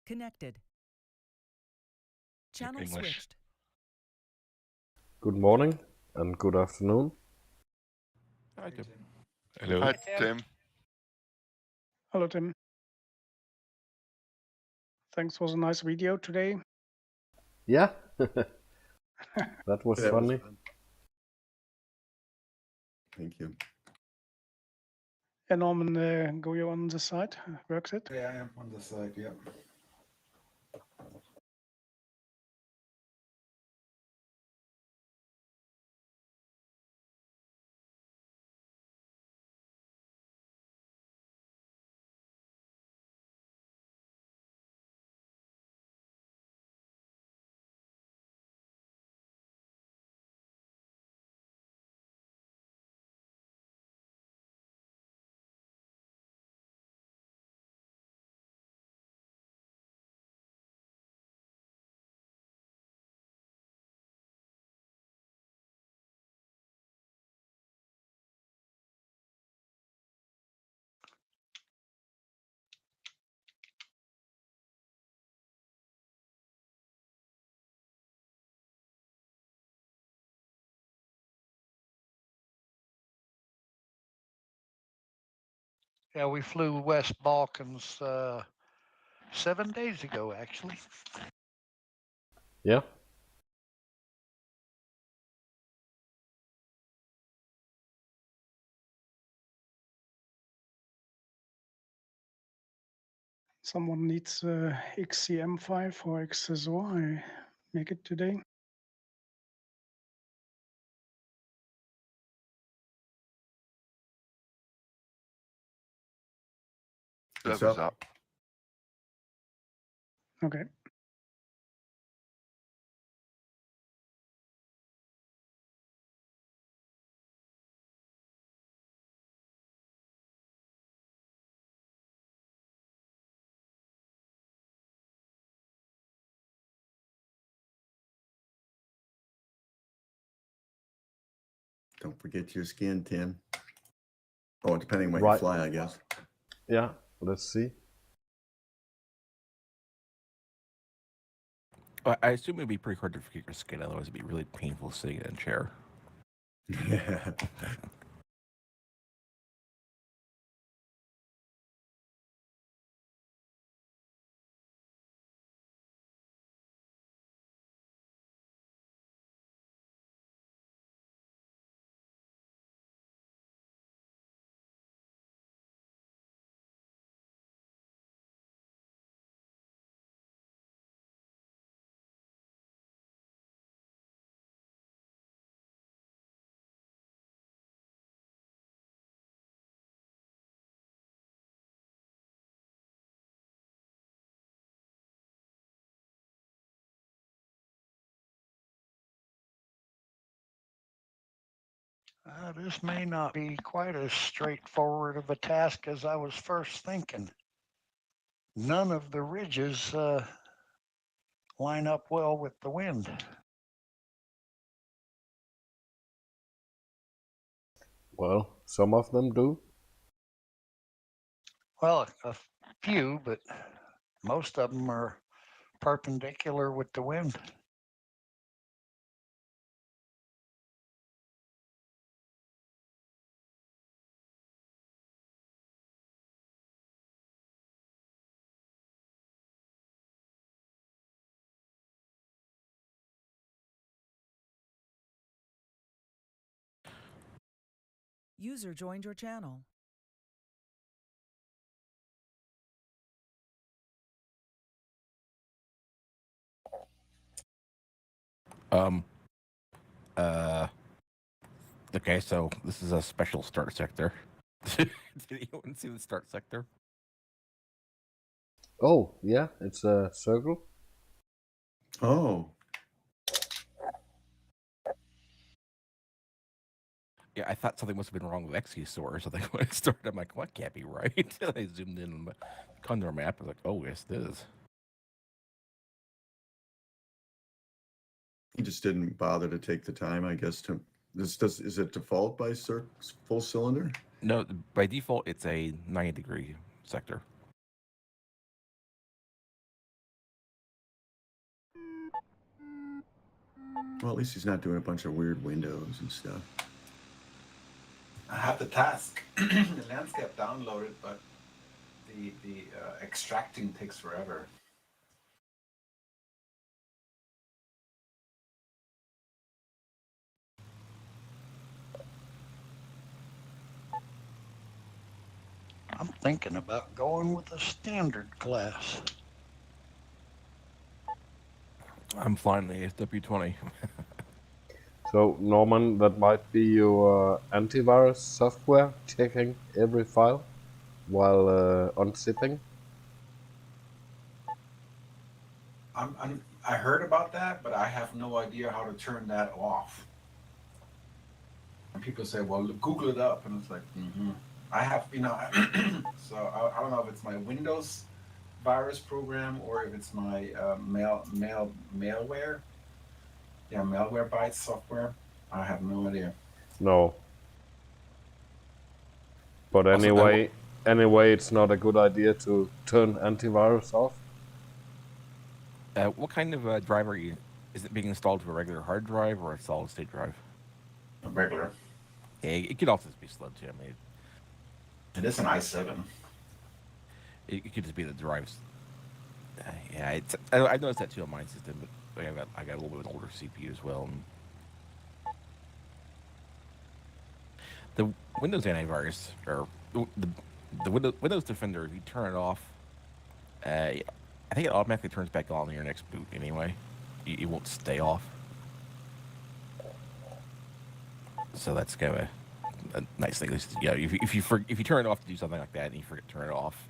Connected. Channel English. switched. Good morning and good afternoon. Hi, Tim. Hello. Hi, Tim. Hello, Tim. Thanks for the nice video today. Yeah, that was funny. fun. Thank you. And Norman, go you on the side? Works it? Yeah, I am on the side, yeah. Yeah, we flew West Balkans 7 days ago, actually. Yeah, Someone needs XCM file for XSO. I make it today. What's Server's up? up. Okay. Don't forget your skin, Tim. Oh, depending when Right. you fly, I guess. yeah, let's see. I assume it'd be pretty hard to forget your skin, otherwise it'd be really painful sitting in a chair. Yeah. This may not be quite as straightforward of a task as I was first thinking. None of the ridges line up well with the wind. Well, some of them do. Well, a few, but most of them are perpendicular with the wind. User joined your channel. Okay, so this is a special start sector. Did anyone see the start sector? Oh, yeah, it's a circle. Oh, Yeah, I thought something must have been wrong with Exosaur or something when I started. I'm like, what can't be right? And I zoomed in on the Condor map. I was like, oh, yes, it is. he just didn't bother to take the time, I guess, to is it default by full cylinder? No, by default, it's a 90-degree sector. Well, at least he's not doing a bunch of weird windows and stuff. I have the task, the landscape downloaded, but the extracting takes forever. I'm thinking about going with a standard class. I'm flying the SW20. So, Norman, that might be your antivirus software checking every file while unzipping. I heard about that, but I have no idea how to turn that off. And people say, well, Google it up. And it's like, I have, so I don't know if it's my Windows virus program or if it's my malware. Yeah, malware bytes software. I have no idea. No. But anyway, it's not a good idea to turn antivirus off. What kind of driver is it being installed to a regular hard drive or a solid state drive? A regular. Yeah, it could also be slow too. I mean, It is an i7. it could just be the drives. Yeah, I noticed that too on my system, but I got a little bit of an older CPU as well. And the Windows antivirus or the Windows Defender, if you turn it off, I think it automatically turns back on in your next boot anyway. It won't stay off. So that's kind of a nice thing. Yeah, if you turn it off to do something like that and you forget to turn it off,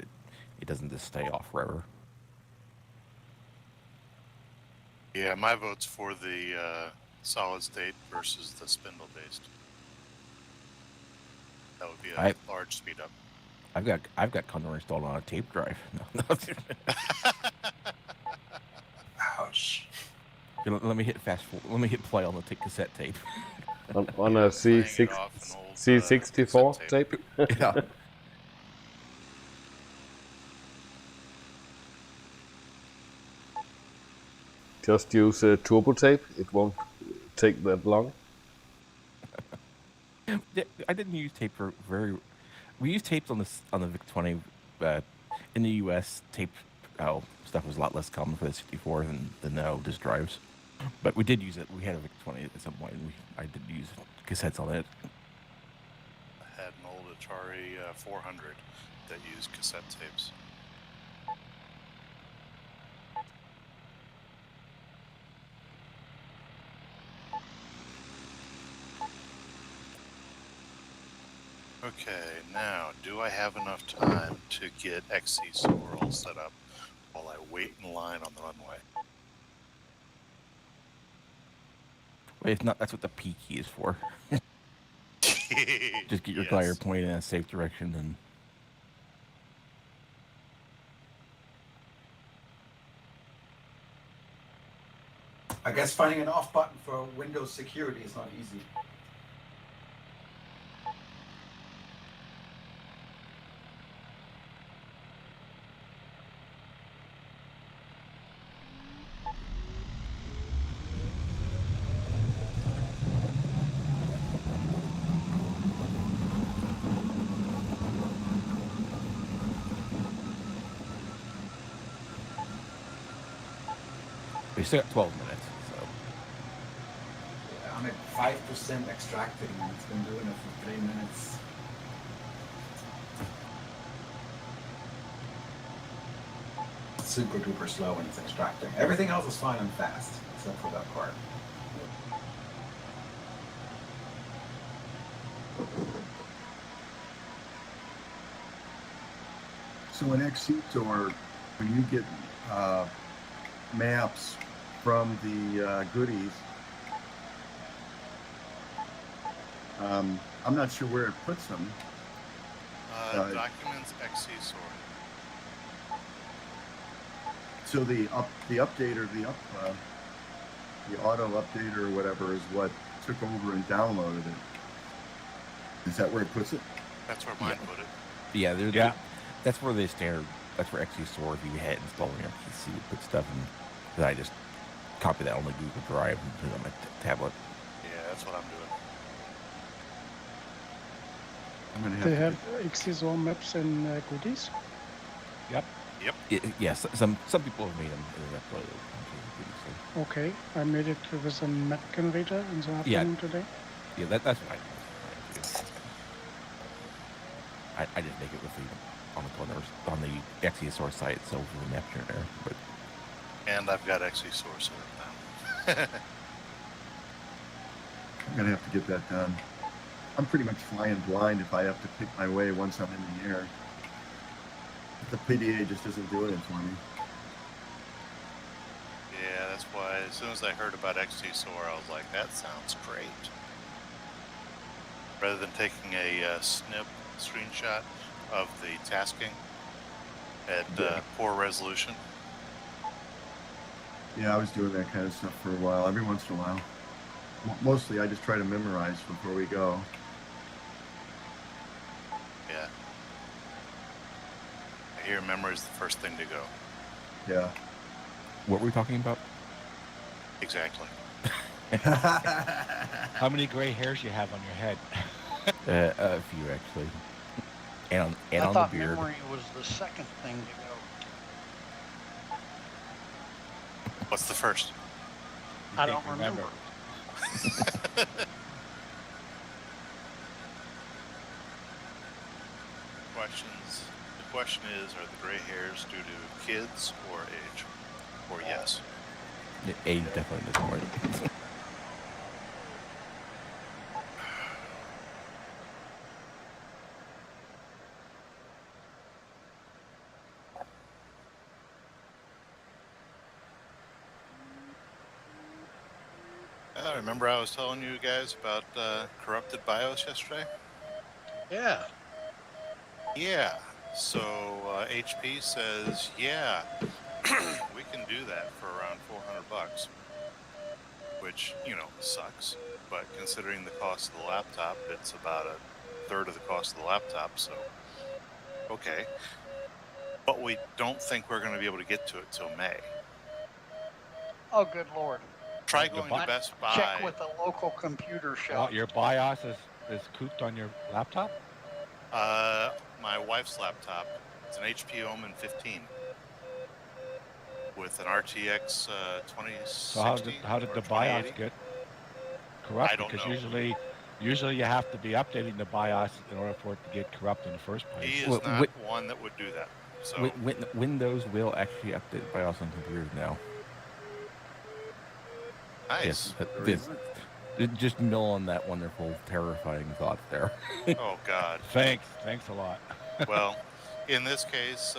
it doesn't just stay off forever. Yeah, my vote's for the solid state versus the spindle based. That would be a large speed up. I've got Condor installed on a tape drive. Ouch. Let me hit fast forward. Let me hit play on the cassette tape. on a C64 tape. Yeah. Just use turbo tape. It won't take that long. I didn't use tape for We used tapes on the VIC-20. In the U.S., tape stuff was a lot less common for the 64 than disk drives. But we did use it. We had a VIC-20 at some point, and I did use cassettes on it. I had an old Atari 400 that used cassette tapes. Okay, now, do I have enough time to get XC SOAR all set up while I wait in line on the runway? Wait, if not, that's what the P key is for. Just get your glider pointed in a safe direction and... I guess finding an off button for Windows security is not easy. We still got 12 minutes, so... I'm at 5% extracting, and it's been doing it for 3 minutes. Super duper slow when it's extracting. Everything else is fine and fast, except for that part. So in XC SOAR, when you get maps from the goodies, I'm not sure where it puts them. Documents XC SOAR. So the updater, the auto updater or whatever is what took over and downloaded it. Is that where it puts it? That's where mine put it. Yeah, that's where the standard. That's where XC SOAR, if you had installed your PC, would put stuff in. That I just copy that on the Google Drive and put it on my tablet. Yeah, that's what I'm doing. I'm gonna They have have XCSOR maps in goodies. Yes, some people have made them. So. Okay, I made it with a map generator in the afternoon today. Yeah, that's what I do. I just make it with the on the XCSOR site itself with the map generator. But And I've got XE source in it now. I'm gonna have to get that done. I'm pretty much flying blind if I have to pick my way once I'm in the air. The PDA just isn't doing it for me. Yeah, that's why as soon as I heard about XT SOAR, I was like, that sounds great. Rather than taking a snip screenshot of the tasking at poor resolution. Yeah, I was doing that kind of stuff for a while, every once in a while. Mostly I just try to memorize before we go. Yeah. I hear memory is the first thing to go. Yeah. what were we talking about? Exactly. How many gray hairs you have on your head? A few actually, and I on thought the beard. memory was the second thing to go. What's the first? I can't don't remember. Questions. The question is, are the gray hairs due to kids or age? Or yes? Age definitely doesn't work. Remember I was telling you guys about corrupted BIOS yesterday? Yeah. Yeah. So HP says, yeah, we can do that for around $400, which, you know, sucks. But considering the cost of the laptop, it's about a third of the cost of the laptop. So, okay. But we don't think we're going to be able to get to it till May. Oh, good Lord. Try going to Best Buy. Check with a local computer shop. Your BIOS is cooped on your laptop? My wife's laptop. It's an HP Omen 15 with an RTX 2060. So how did the BIOS get corrupted? I don't because know. usually you have to be updating the BIOS in order for it to get corrupt in the first place. He is not one that would do that. So Windows will actually update BIOS on computers now. nice. Yes, just mill on that wonderful, terrifying thought there. Oh God. Thanks a lot. Well, in this case,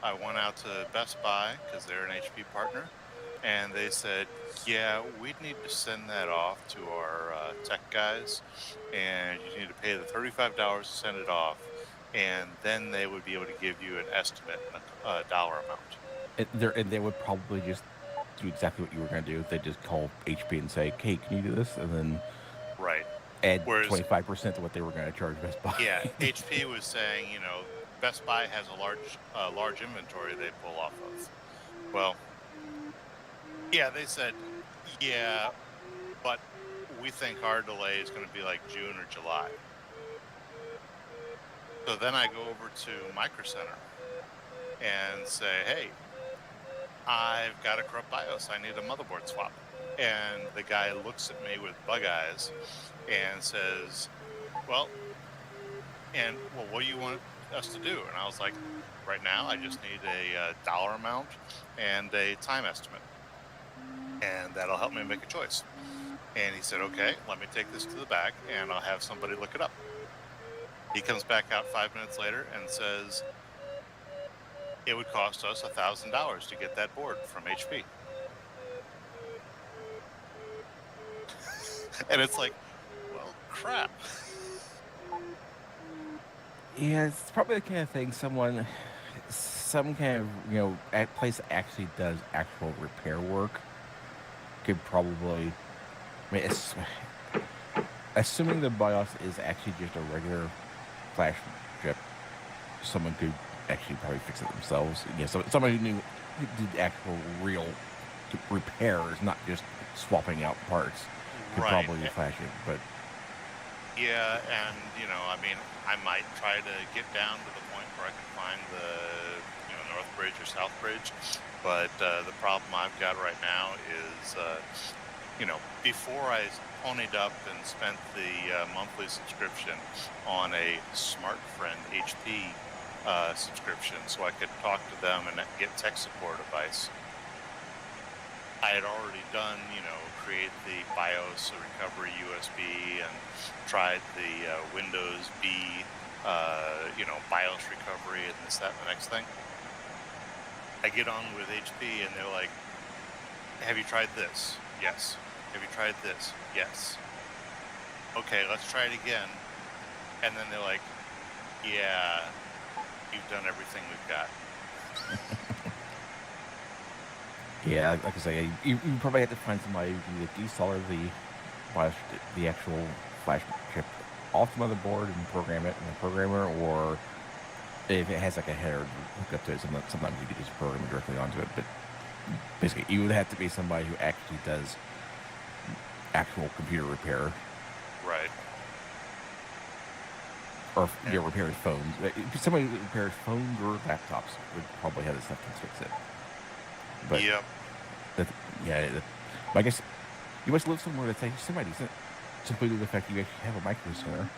I went out to Best Buy because they're an HP partner, and they said, yeah, we'd need to send that off to our tech guys, and you need to pay the $35 to send it off, and then they would be able to give you an estimate, a dollar amount. And they would probably just do exactly what you were going to do. They just call HP and say, "Hey, can you do this?" And then Right. add Whereas- 25% to what they were going to charge Best Buy. Yeah, HP was saying, you know, Best Buy has a large inventory they pull off of. Well, yeah, they said, yeah, but we think our delay is going to be like June or July. So then I go over to Micro Center and say, hey, I've got a corrupt BIOS. I need a motherboard swap. And the guy looks at me with bug eyes and says, well, what do you want us to do? And I was like, right now, I just need a dollar amount and a time estimate. And that'll help me make a choice. And he said, okay, let me take this to the back and I'll have somebody look it up. He comes back out 5 minutes later and says, it would cost us $1,000 to get that board from HP. And it's like, well, crap. Yeah, it's probably the kind of thing some kind of, place that actually does actual repair work could probably, assuming the BIOS is actually just a regular flash chip, someone could actually probably fix it themselves. Somebody who did actual real repairs, not just swapping out parts, could Right. probably be flashing. But Yeah, and I mean, I might try to get down to the point where I can find the North Bridge or South Bridge, but the problem I've got right now is before I ponied up and spent the monthly subscription on a Smart Friend HP subscription so I could talk to them and get tech support advice. I had already done, create the BIOS recovery USB and tried the Windows B, BIOS recovery and this, that, and the next thing. I get on with HP and they're like, have you tried this? Yes. Have you tried this? Yes. Okay, let's try it again. And then they're like, yeah, you've done everything we've got. yeah, like I say, you probably have to find somebody who can desolder the actual flash chip off the motherboard and program it in the programmer, or if it has like a header hooked up to it, sometimes you can just program it directly onto it. But basically, you would have to be somebody who actually does actual computer repair. Right. Or repairs phones. Somebody who repairs phones or laptops would probably have the stuff to fix it. But yep. I guess you must live somewhere that's actually semi-decent, simply due to the fact you actually have a micro center.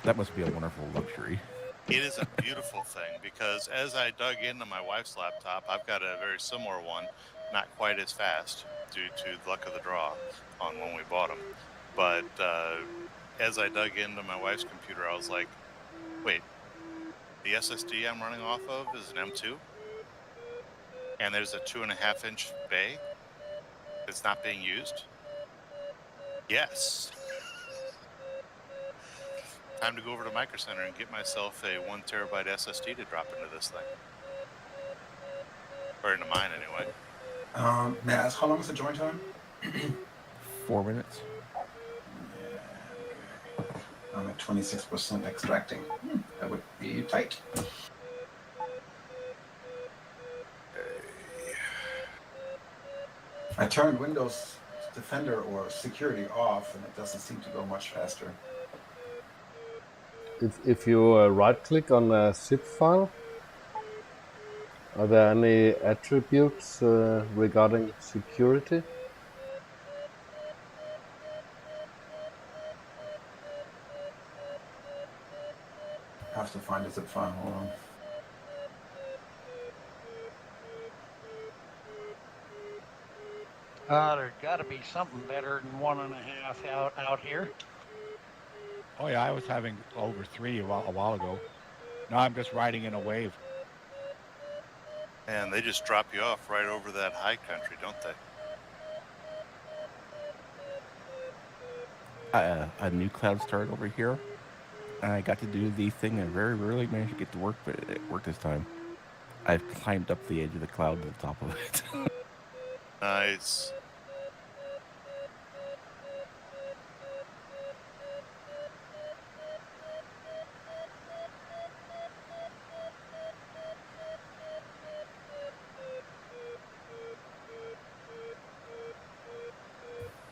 That must be a wonderful luxury. It is a beautiful thing because as I dug into my wife's laptop, I've got a very similar one, not quite as fast due to the luck of the draw on when we bought them. But as I dug into my wife's computer, I was like, wait, the SSD I'm running off of is an M2? And there's a 2.5-inch bay that's not being used? Yes. Time to go over to Micro Center and get myself a 1 terabyte SSD to drop into this thing. Or into mine, anyway. May I ask, how long is the join time? 4 minutes. I'm at 26% extracting. That would be tight. I turned Windows Defender or security off, and it doesn't seem to go much faster. If you right-click on a zip file, are there any attributes regarding security? I have to find a zip file. Hold on. There's got to be something better than 1.5 out here. Oh yeah, I was having over 3 a while ago. Now I'm just riding in a wave. And they just drop you off right over that high country, don't they? A new cloud started over here. I got to do the thing I very rarely managed to get to work, but it worked this time. I've climbed up the edge of the cloud to the top of it. Nice.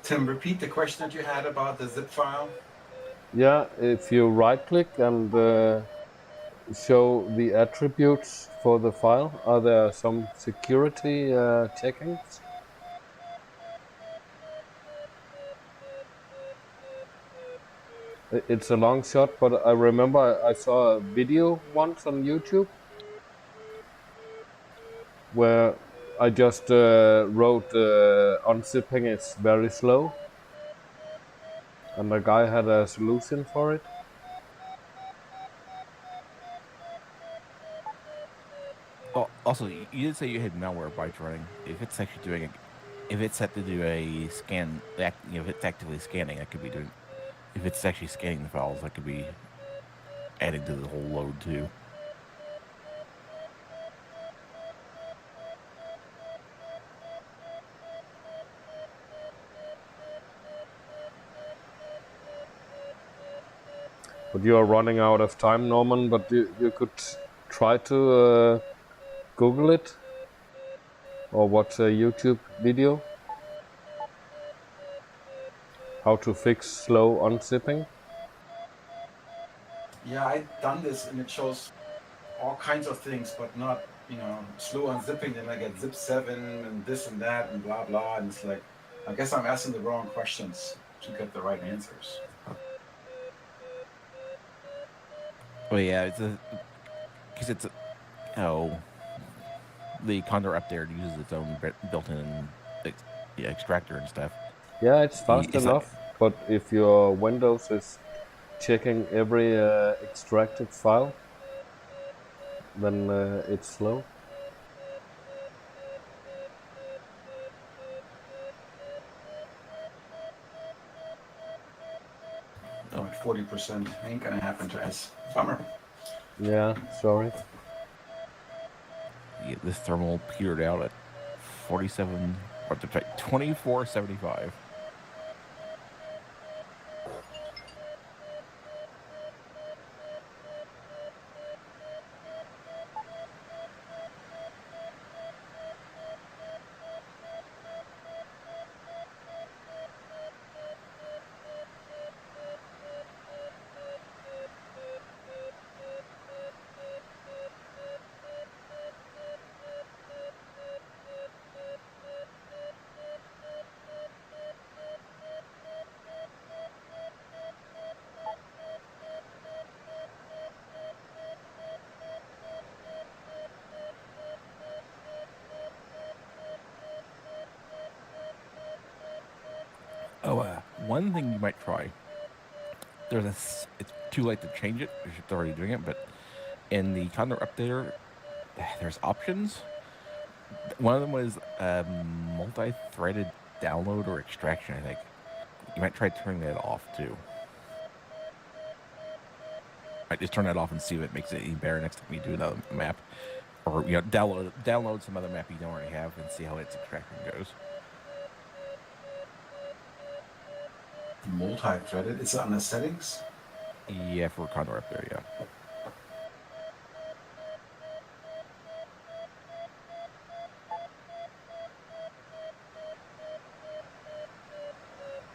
Tim, repeat the question that you had about the zip file. Yeah, if you right-click and show the attributes for the file, are there some security checkings? It's a long shot, but I remember I saw a video once on YouTube where I just wrote unzipping is very slow, and the guy had a solution for it. Oh, also, you did say you had malware bytes running. If it's actually doing if it's set to do a scan, if it's actively scanning, that could be doing. If it's actually scanning the files, that could be adding to the whole load too. But you are running out of time, Norman, but you could try to Google it. or watch a YouTube video. How to fix slow unzipping. Yeah, I've done this and it shows all kinds of things, but not, slow unzipping. Then I get zip 7 and this and that and blah, blah. And it's like, I guess I'm asking the wrong questions to get the right answers. Oh yeah, because the Condor up there uses its own built-in extractor and stuff. Yeah, it's fast It's enough, but if your Windows is checking every extracted file, then it's slow. I'm at 40%. Ain't gonna happen to us. Bummer. Yeah, sorry. this thermal petered out at 47, or 2475. One thing you might try. It's too late to change it. You're already doing it, but in the Condor updater, there's options. One of them was multi-threaded download or extraction, I think. You might try turning that off too. I just turn that off and see if it makes it any better next time you do another map, or download some other map you don't already have and see how its extraction goes. Multi-threaded. Is it on the settings? Yeah, for Condor up there, yeah.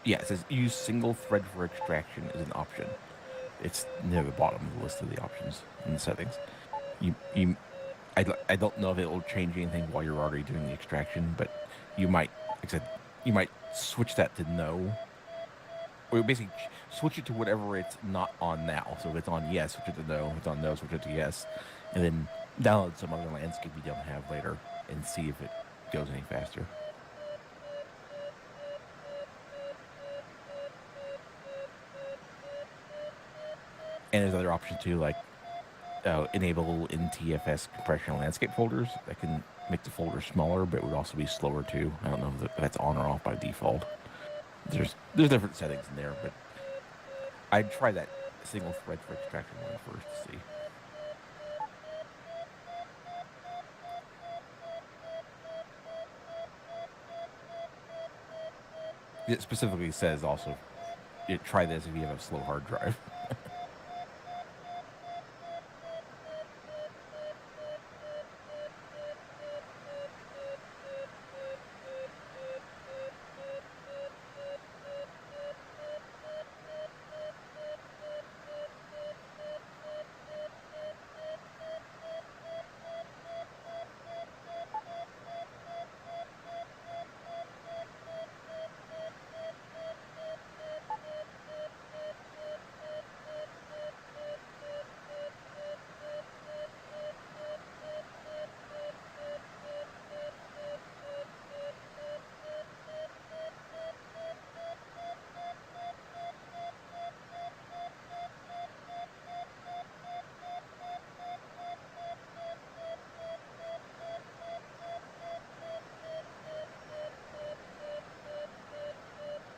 Yeah, it says use single thread for extraction is an option. It's near the bottom of the list of the options in the settings. I don't know if it will change anything while you're already doing the extraction, but you might, like I said, you might switch that to no. Or basically switch it to whatever it's not on now. So if it's on yes, switch it to no. If it's on no, switch it to yes. And then download some other landscape you don't have later and see if it goes any faster. And there's other options too, like enable NTFS compression landscape folders. That can make the folder smaller, but it would also be slower too. I don't know if that's on or off by default. There's different settings in there, but I'd try that single thread for extraction one first to see. It specifically says also, try this if you have a slow hard drive.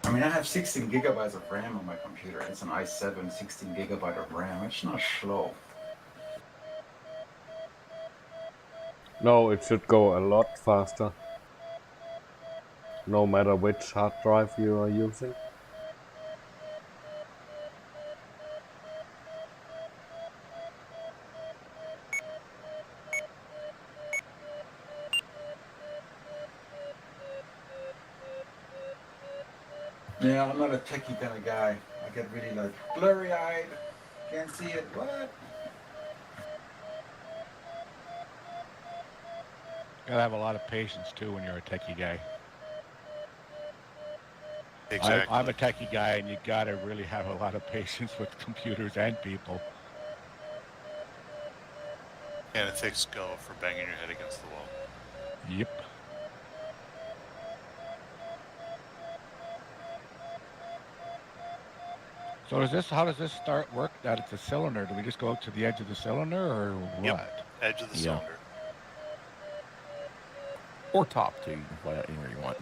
I mean, I have 16 gigabytes of RAM on my computer. It's an i7, 16 gigabyte of RAM. It's not slow. No, it should go a lot faster. No matter which hard drive you are using. Yeah, I'm not a techie kind of guy. I get really like blurry-eyed. Can't see it. What? Gotta have a lot of patience too when you're a techie guy. Exactly. I'm a techie guy, and you gotta really have a lot of patience with computers and people. And it takes skill for banging your head against the wall. Yep. So how does this start work? That it's a cylinder. Do we just go out to the edge of the cylinder, or what? Yep. Edge of the Yeah. cylinder. Or top too. You can fly out anywhere you want.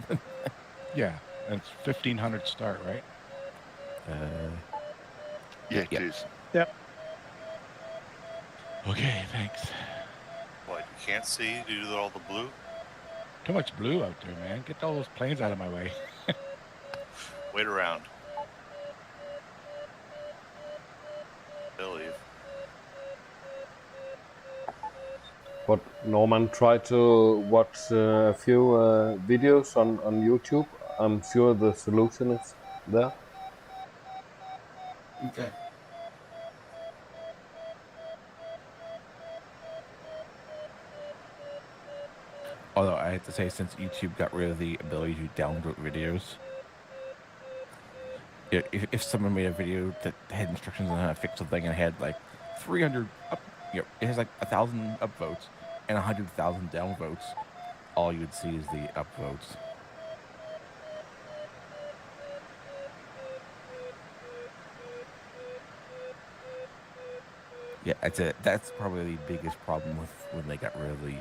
Yeah, and it's 1500 start, right? Yeah, it yeah. is. Yep. Okay, thanks. What, you can't see due to all the blue? Too much blue out there, man. Get all those planes out of my way. Wait around. They'll leave. But Norman, try to watch a few videos on YouTube. I'm sure the solution is there. Okay. Although I have to say, since YouTube got rid of the ability to downvote videos, if someone made a video that had instructions on how to fix something and had like 300 up, it has like 1,000 upvotes and 100,000 downvotes, all you would see is the upvotes. Yeah, that's probably the biggest problem with when they got rid of the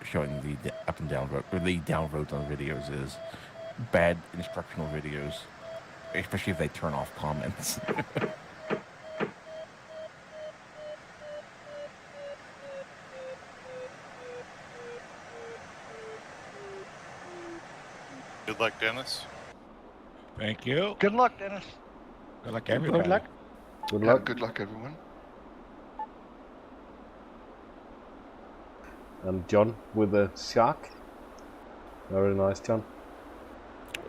showing the up and down vote, or the downvotes on videos, is bad instructional videos, especially if they turn off comments. Good luck, Dennis. Thank you. Good luck, Dennis. Good luck, everybody. Good luck. Good Yeah, luck. good luck, everyone. And John with a shark. Very nice, John.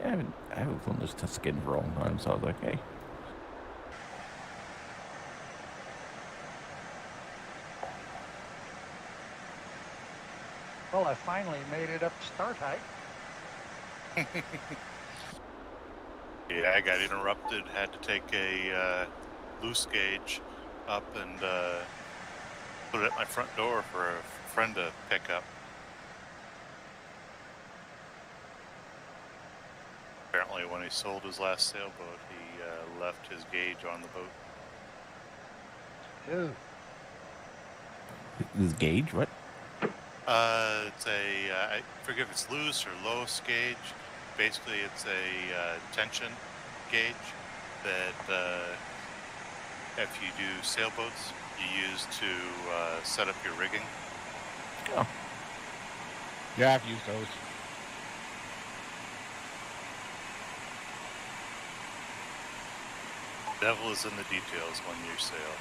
Yeah, I haven't flown this to skin for a long time, so I was like, hey. Well, I finally made it up start height. Yeah, I got interrupted. Had to take a loose gauge up and put it at my front door for a friend to pick up. Apparently, when he sold his last sailboat, he left his gauge on the boat. Ew. This gauge, what? It's a, I forget if it's loose or lowest gauge. Basically, it's a tension gauge that if you do sailboats, you use to set up your rigging. Oh. Yeah, I've used those. Devil is in the details when you sail.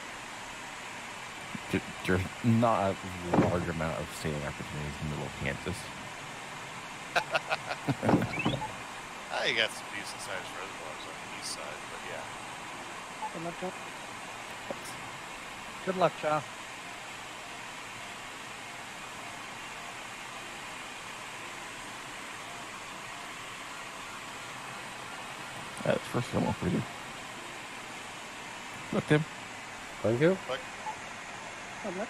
There's not a large amount of sailing opportunities in the middle of Kansas. You got some decent sized reservoirs on the east side, but yeah. Good luck, John. Good luck, John. That's first film off pretty good. Look, Tim. Thank you. Good luck.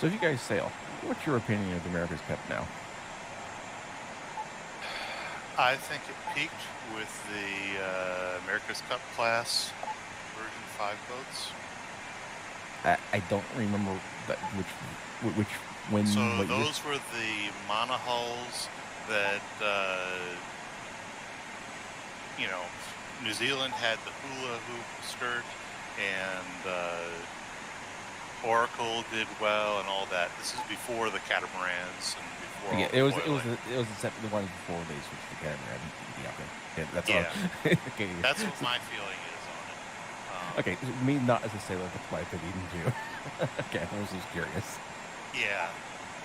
So if you guys sail, what's your opinion of America's Cup now? I think it peaked with the America's Cup class version 5 boats. I don't remember when. So what year? those were the monohulls that, New Zealand had the hula hoop skirt, and Oracle did well and all that. This is before the catamarans and before Yeah, all it was the foiling. the one before they switched to catamaran. Yeah, okay. That's Yeah. all. Okay. That's what my feeling is on it. Okay, me not as a sailor, that's my opinion too. Okay, I was just curious. Yeah,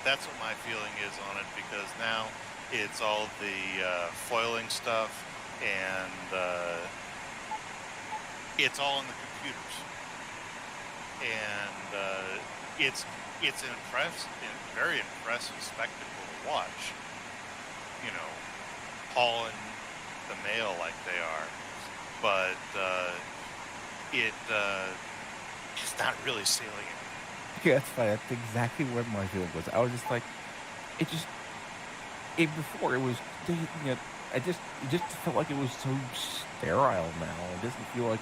that's what my feeling is on it, because now it's all the foiling stuff, and it's all in the computers, and it's an very impressive spectacle to watch. You know, hauling the mail like they are, but it's not really sailing it. Yeah, that's fine. That's exactly what my feeling was. I was just like, before it was, you know, it just felt like it was so sterile now. It doesn't feel like,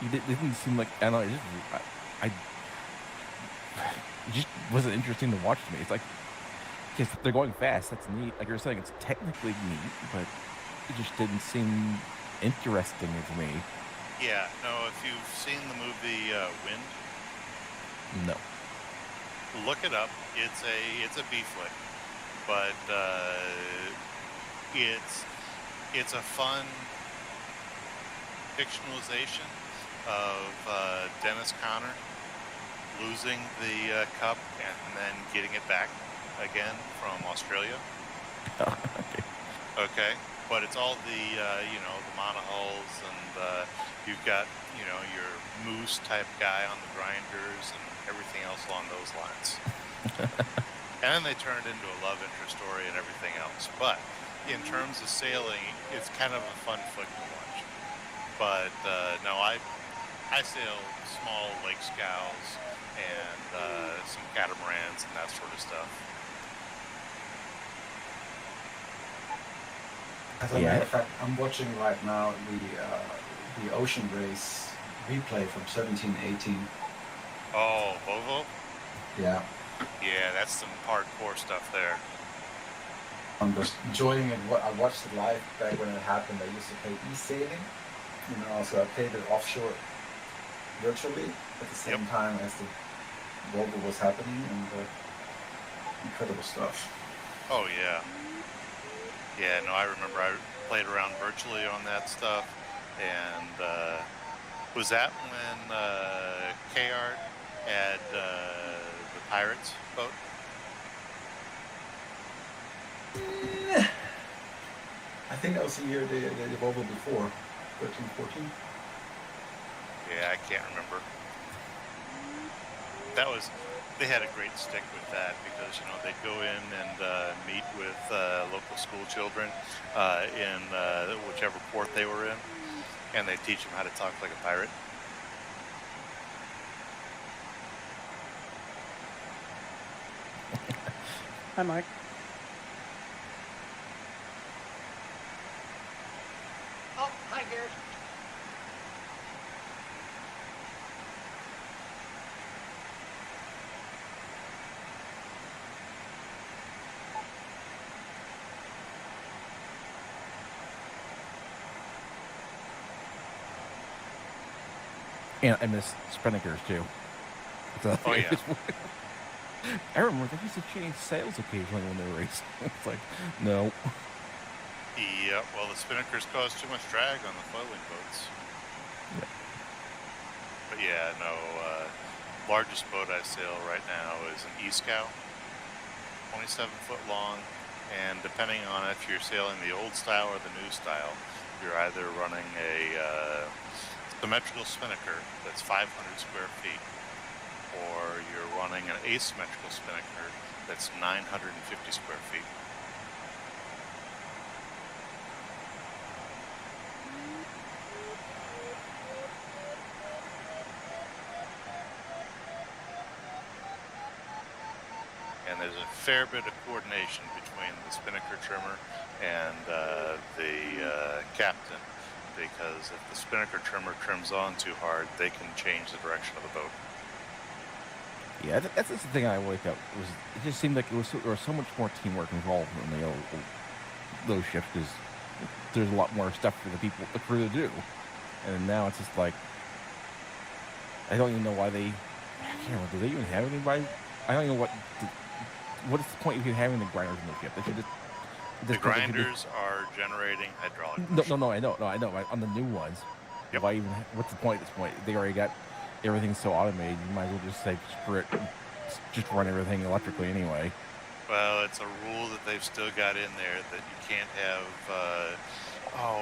it didn't seem like, I don't know, it just wasn't interesting to watch to me. It's like, yes, they're going fast. That's neat. Like you're saying, it's technically neat, but it just didn't seem interesting to me. Yeah, no, if you've seen the movie Wind, No. look it up. It's a B flick, but it's a fun fictionalization of Dennis Conner losing the cup and then getting it back again from Australia. Okay, but it's all the the monohulls, and you've got your moose type guy on the grinders and everything else along those lines. And then they turn it into a love interest story and everything else. But in terms of sailing, it's kind of a fun flick to watch. But no, I sail small lake scows and some catamarans and that sort of stuff. As a matter of fact, I'm watching right now the ocean race replay from 1718. Oh, Volvo? Yeah, Yeah, that's some hardcore stuff there. I'm just enjoying it. I watched it live back when it happened. I used to play e-sailing, so I played it offshore virtually at the same time as the Volvo was happening, and incredible stuff. Oh, yeah. Yeah, no, I remember I played around virtually on that stuff, and was that when K-Art had the Pirates boat? I think that was the year the Volvo before, 13, 14. Yeah, I can't remember. They had a great stick with that, because they'd go in and meet with local school children in whichever port they were in, and they'd teach them how to talk like a pirate. Hi, Mike. Oh, hi, Garrett. And I miss Spinnaker's too. So, Oh, yeah. I remember they used to change sails occasionally when they were racing. It's like, no. Yeah, well, the spinnakers cause too much drag on the foiling boats. Yeah. But yeah, no, largest boat I sail right now is an E-Scow, 27 foot long, and depending on if you're sailing the old style or the new style, you're either running a symmetrical spinnaker that's 500 square feet, or you're running an asymmetrical spinnaker that's 950 square feet. And there's a fair bit of coordination between the spinnaker trimmer and the captain, because if the spinnaker trimmer trims on too hard, they can change the direction of the boat. Yeah, that's the thing I wake up was. It just seemed like there was so much more teamwork involved in those ships, because there's a lot more stuff for the crew to do, and now it's just like I don't even know why they. can't remember. Do they even have anybody? I don't know what is the point of even having the grinders in the ship? They should just The grinders are generating hydraulic No, motion. I know. Right? On the new ones, Yep. why even? What's the point at this point? They already got everything so automated. You might as well just say screw it, just run everything electrically anyway. Well, it's a rule that they've still got in there that you can't have.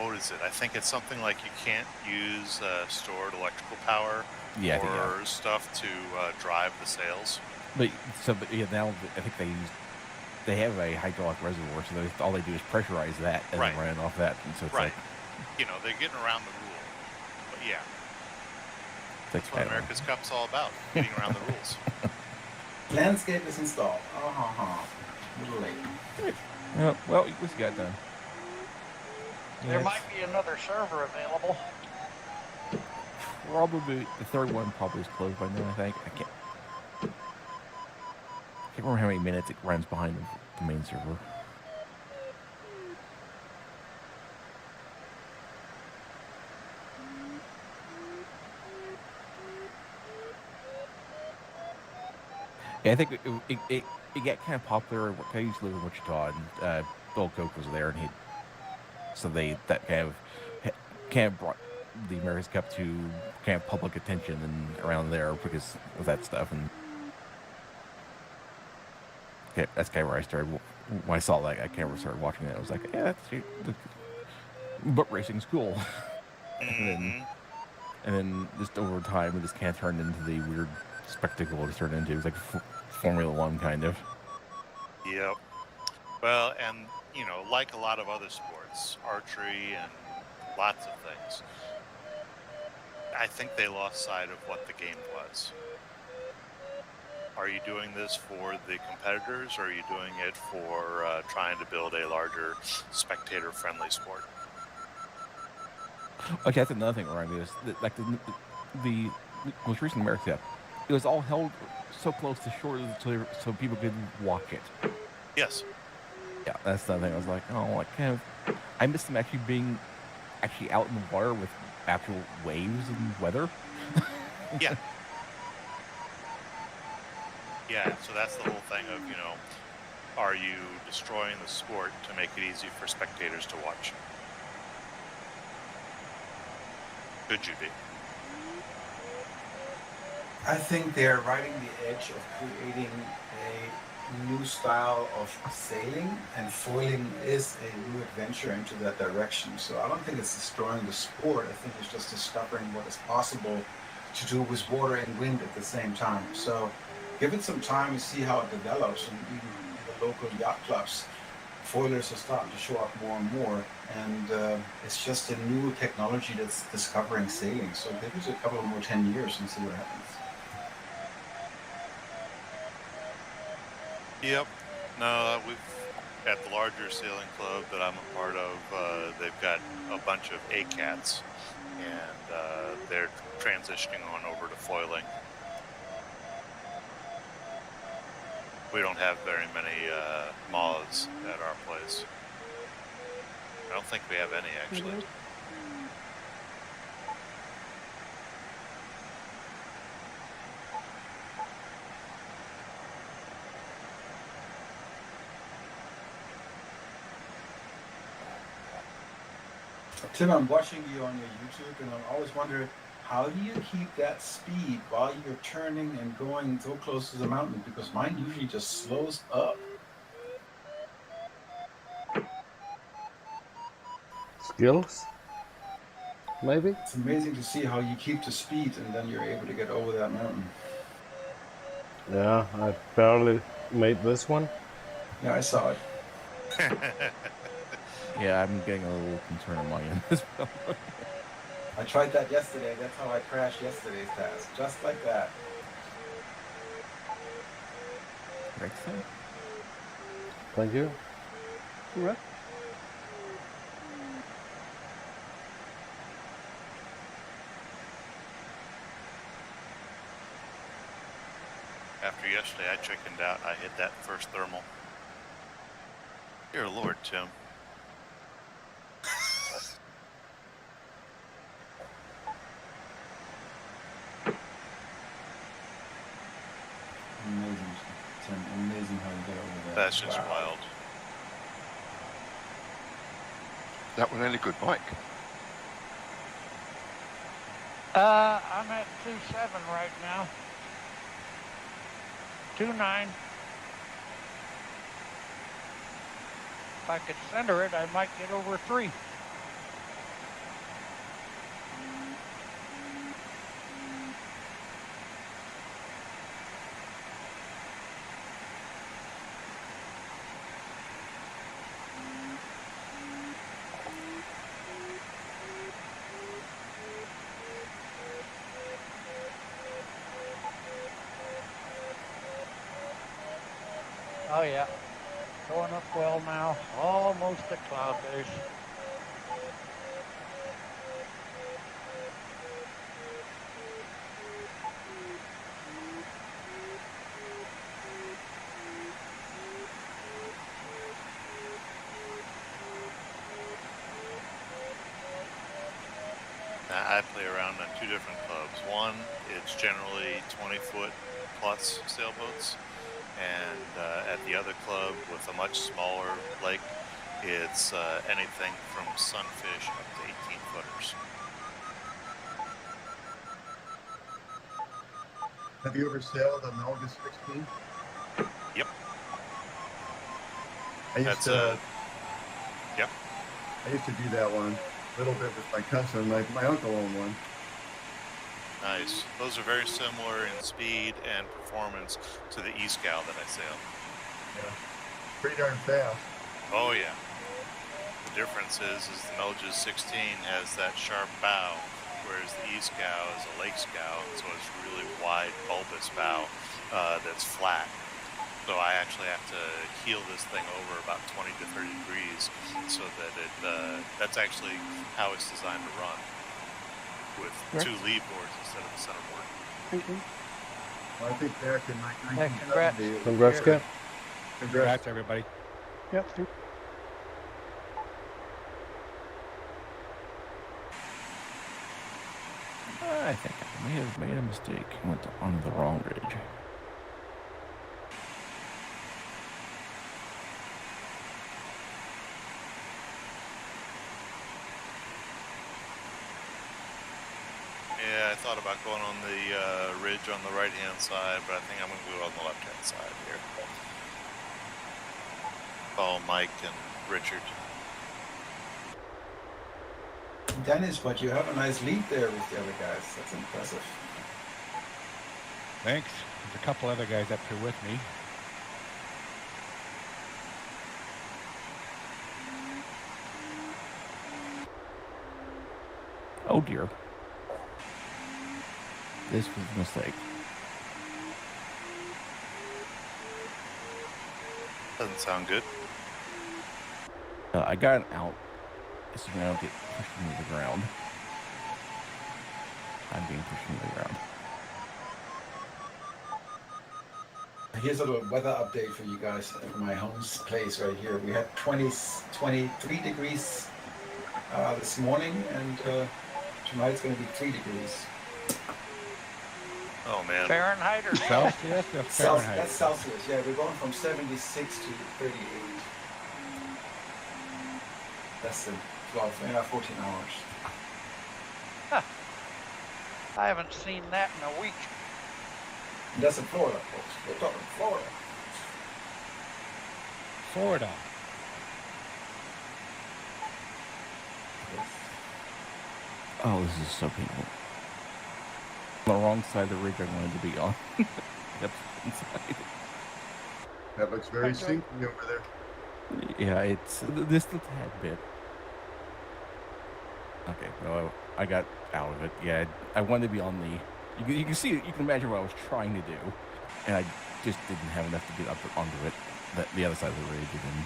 What is it? I think it's something like you can't use stored electrical power or stuff to drive the sails. But now I think they have a hydraulic reservoir, so all they do is pressurize that and Right. run it off that. And so it's Right. They're getting around the rule. But yeah, that's what America's Cup's all about, getting around the rules. Landscape is installed. A little late. Well, what's you got done? There might be another server available. Probably the third one probably is closed by now. I think I can't remember how many minutes it runs behind the main server. Yeah, I think it got kind of popular. I used to live in Wichita, and Bill Koch was there, and that kind of brought the America's Cup to kind of public attention and around there because of that stuff. And that's kind of where I started. When I saw that, I kind of started watching that. I was like, yeah, but racing's cool. Mm-hmm. and then just over time, it just kind of turned into the weird spectacle it turned into. It was like Formula One kind of. Yep. Well, and like a lot of other sports, archery and lots of things, I think they lost sight of what the game was. Are you doing this for the competitors, or are you doing it for trying to build a larger spectator-friendly sport? Okay, that's another thing around this. Like the most recent America Cup, it was all held so close to shore so people could walk it. Yes. Yeah, that's the thing. I was like, I missed them actually being out in the water with actual waves and weather. Yeah. Yeah, so that's the whole thing of, are you destroying the sport to make it easy for spectators to watch? Could you be? I think they're riding the edge of creating a new style of sailing, and foiling is a new adventure into that direction. So I don't think it's destroying the sport. I think it's just discovering what is possible to do with water and wind at the same time. So give it some time and see how it develops. And even in the local yacht clubs, foilers are starting to show up more and more. And it's just a new technology that's discovering sailing. So give it a couple more 10 years and see what happens. Yep. No, we've at the larger sailing club that I'm a part of, they've got a bunch of ACATs, and they're transitioning on over to foiling. We don't have very many moths at our place. I don't think we have any, actually. Tim, I'm watching you on your YouTube, and I'm always wondering, how do you keep that speed while you're turning and going so close to the mountain? Because mine usually just slows up. Skills? Maybe? It's amazing to see how you keep the speed and then you're able to get over that mountain. Yeah, I barely made this one. Yeah, I saw it. Yeah, I'm getting a little concerned on my end as well. I tried that yesterday. That's how I crashed yesterday's task. Just like that. Right, so. Thank you. Right. After yesterday, I chickened out. I hit that first thermal. Dear Lord, Tim. That's just Wow. wild. That one any good, Mike? I'm at 2.7 right now. 2.9. If I could center it, I might get over 3. Oh yeah, going up well now, almost at cloud base. I play around on 2 different clubs. One, it's generally 20-foot plus sailboats, and at the other club with a much smaller lake, it's anything from sunfish up to 18-footers. Have you ever sailed on August 16? Yep. Yep. I used to do that one a little bit with my cousin. My uncle owned one. Nice. Those are very similar in speed and performance to the E-Scow that I sail. Yeah. Pretty darn fast. Oh yeah. The difference is the Melges 16 has that sharp bow, whereas the E-Scow is a lake scow, so it's really wide, bulbous bow that's flat. So I actually have to keel this thing over about 20 to 30 degrees so that that's actually how it's designed to run, with 2 lead boards instead of a centerboard. Thank you. Well, I think back in like Hey, 1970. Congrats, Cap. Congrats, everybody. Yep. I think I may have made a mistake. I went on the wrong ridge. Yeah, I thought about going on the ridge on the right-hand side, but I think I'm going to go on the left-hand side here. Follow Mike and Richard. Dennis, but you have a nice lead there with the other guys. That's impressive. Thanks. There's a couple other guys up here with me. Oh dear. This was a mistake. Doesn't sound good. I got an out. So now I don't get pushed into the ground. I'm being pushed into the ground. Here's a little weather update for you guys from my home place right here. We had 23 degrees this morning, and tonight it's going to be 3 degrees. Oh man. Fahrenheit or Celsius? Fahrenheit. That's Celsius, yeah. We're going from 76 to 38. That's the 14 hours. I haven't seen that in a week. And that's in Florida, folks. We're talking Florida. Florida. Oh, this is so painful. On the wrong side of the ridge I wanted to be on. Yep, inside. That looks very sinky over there. Yeah, it's this a tad bit. Okay, well, I got out of it. Yeah, I wanted to be on the. You can see, you can imagine what I was trying to do, and I just didn't have enough to get up onto it, the other side of the ridge. And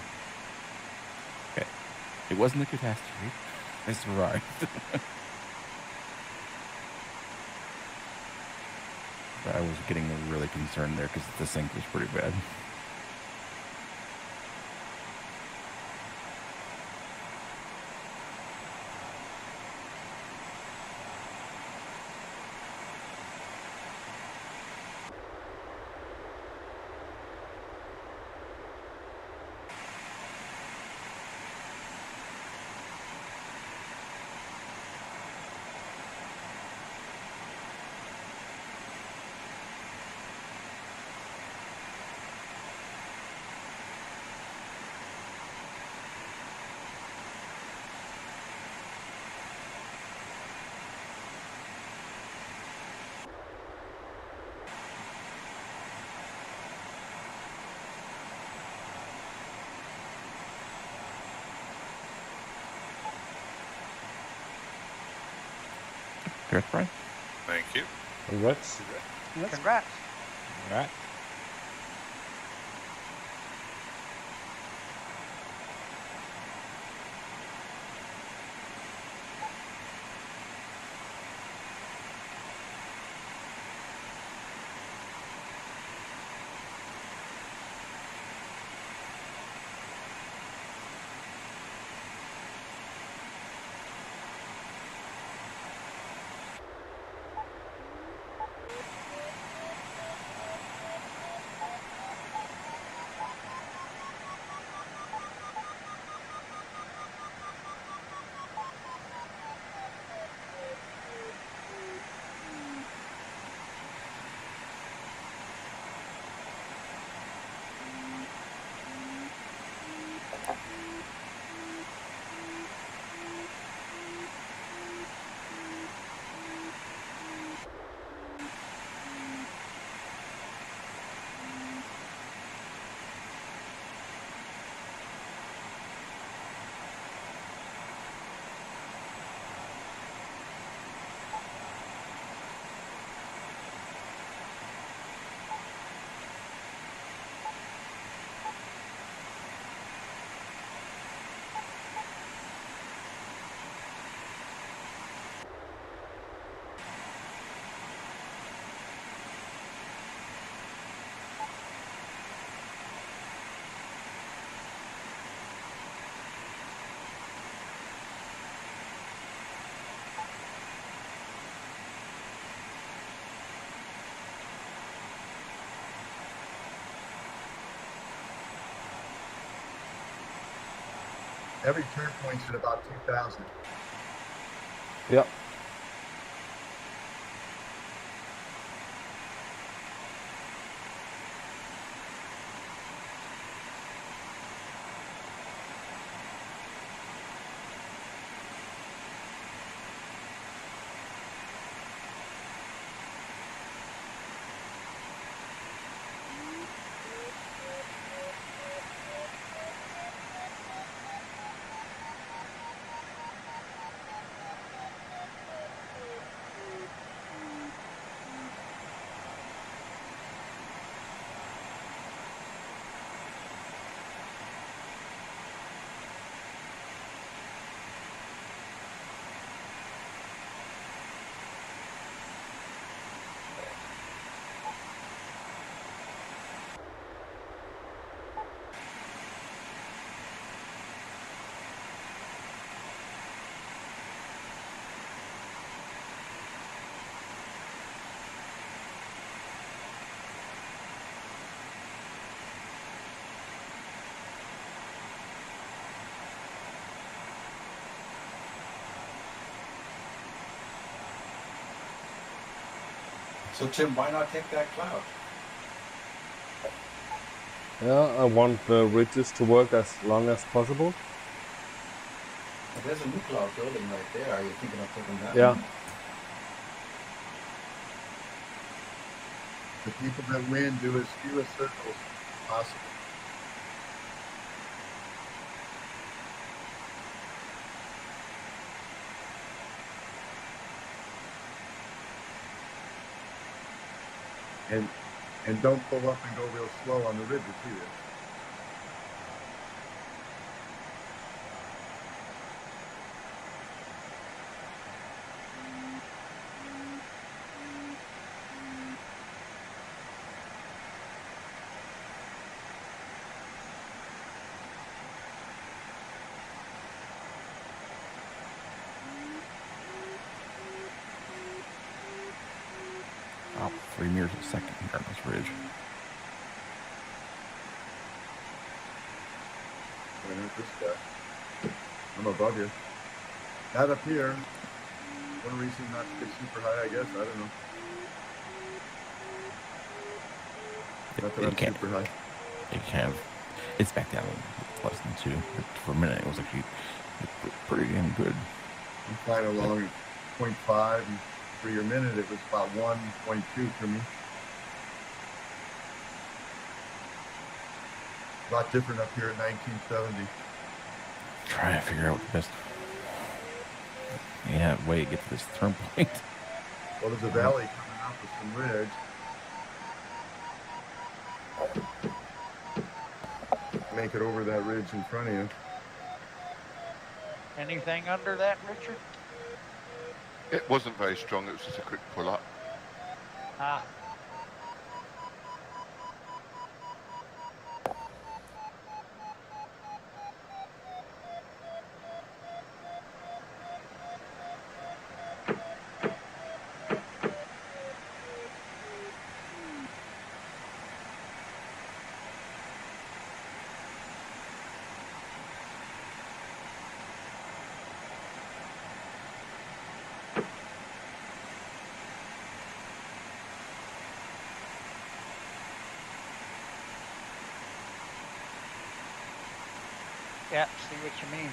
okay, it wasn't a catastrophe. I survived. But I was getting really concerned there because the sink was pretty bad. Congrats, Brian. Thank you. Congrats. Congrats. All right. Every turn point's at about 2,000. Yeah. So Tim, why not take that cloud? Yeah, I want the ridges to work as long as possible. There's a new cloud building right there. Are you thinking of taking that? Yeah. one? The people that win do as few as circles as possible. And don't pull up and go real slow on the ridges either. About 3 meters a second here on this ridge. Right at this guy. I'm above you. Not up here. One reason not to get super high, I guess. I don't know. Not that You I'm can't. super high. You have. It's back down less than 2. But for a minute, it was actually pretty damn good. I'm flying along at 0.5, and for your minute, it was about 1.2 for me. A lot different up here at 1970. Trying to figure out what the best way to get to this turn point. Well, there's a valley coming up with some ridge. Make it over that ridge in front of you. Anything under that, Richard? It wasn't very strong. It was just a quick pull up. Ah, yeah, see what you mean.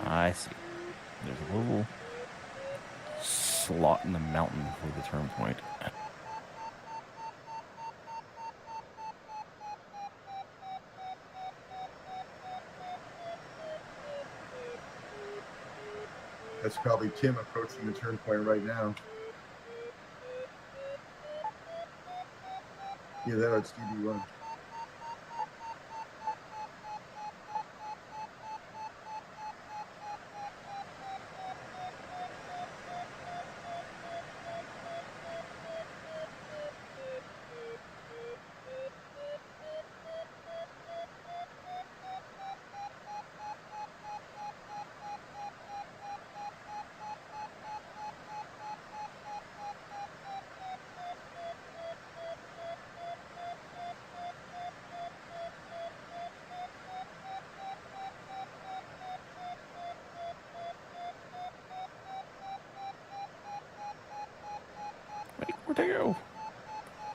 I see. There's a little slot in the mountain for the turn point. That's probably Tim approaching the turn point right now. Yeah, there it's DB1. Wait, where'd I go?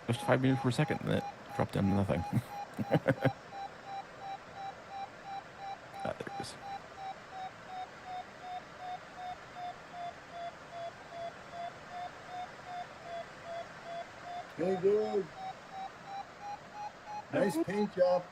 Just 5 meters per second, and it dropped down to nothing. There it is. Hey, dude. Nice paint job.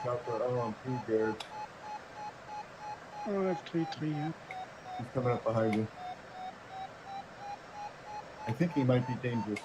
Watch out for LMP, Jared. Oh, I have 3-3, yeah. He's coming up behind you. I think he might be dangerous.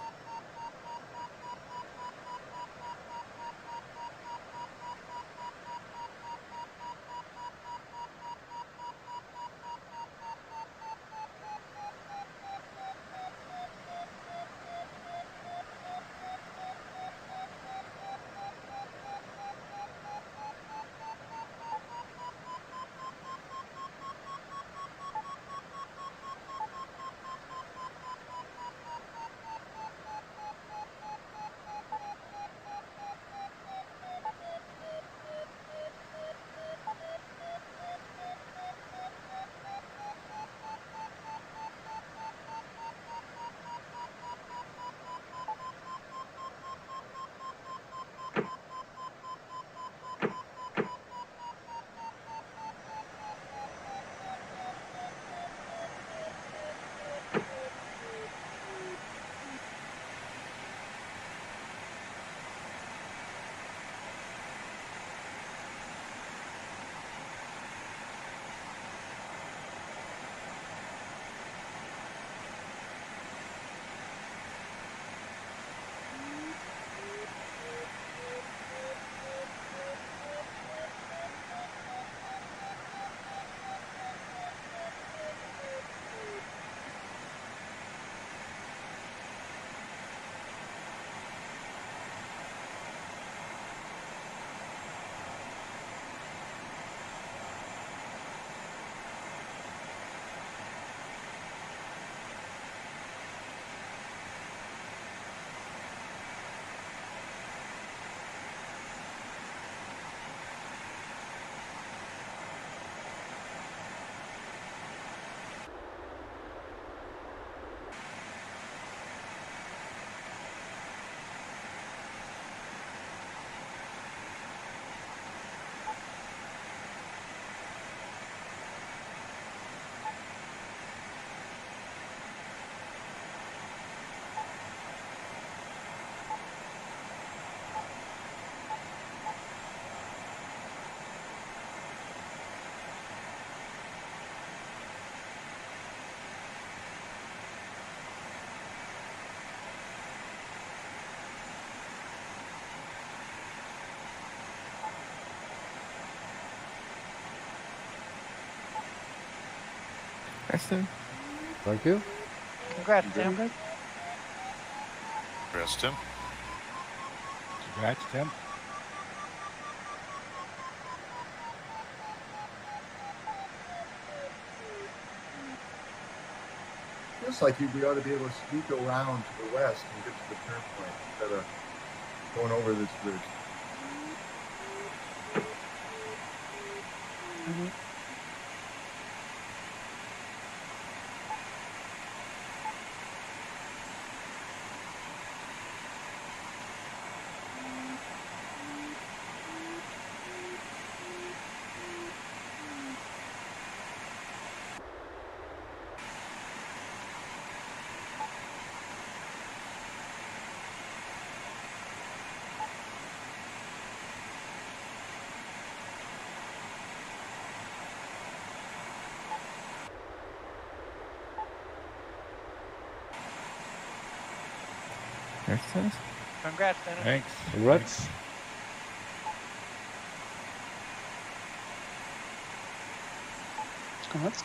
That's it. Thank you. Congrats, Tim. Congrats. Congrats, Tim. Congrats, Tim. Feels like we ought to be able to sneak around to the west and get to the turn point instead of going over this bridge. That's it. Congrats, Dennis. Thanks. Congrats. Congrats.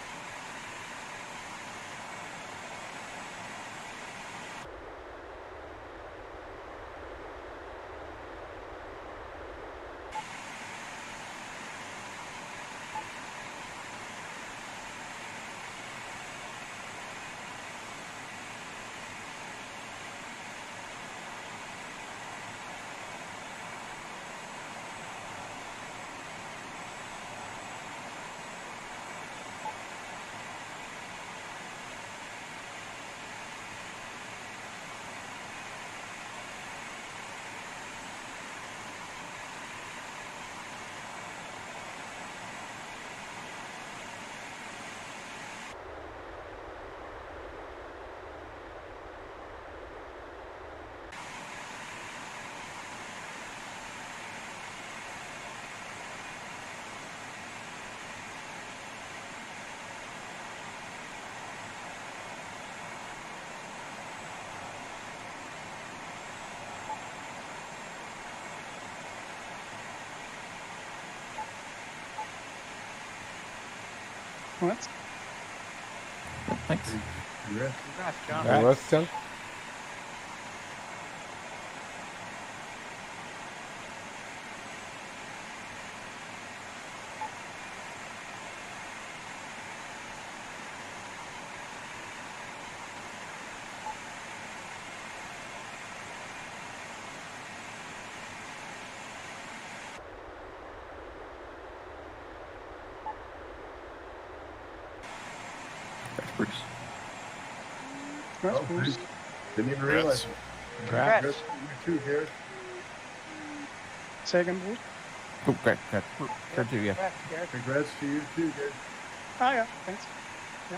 Congrats. Thanks. Congrats. Congrats, John. Congrats, John. That's Bruce. Congrats, Oh, Bruce. Didn't even Congrats. realize it. Congrats. Congrats to you too, Garrett. Say again, Bruce. Oh, great. Good to yeah. Congrats, Garrett. Congrats to you too, Garrett. Ah, yeah. Thanks. Yeah.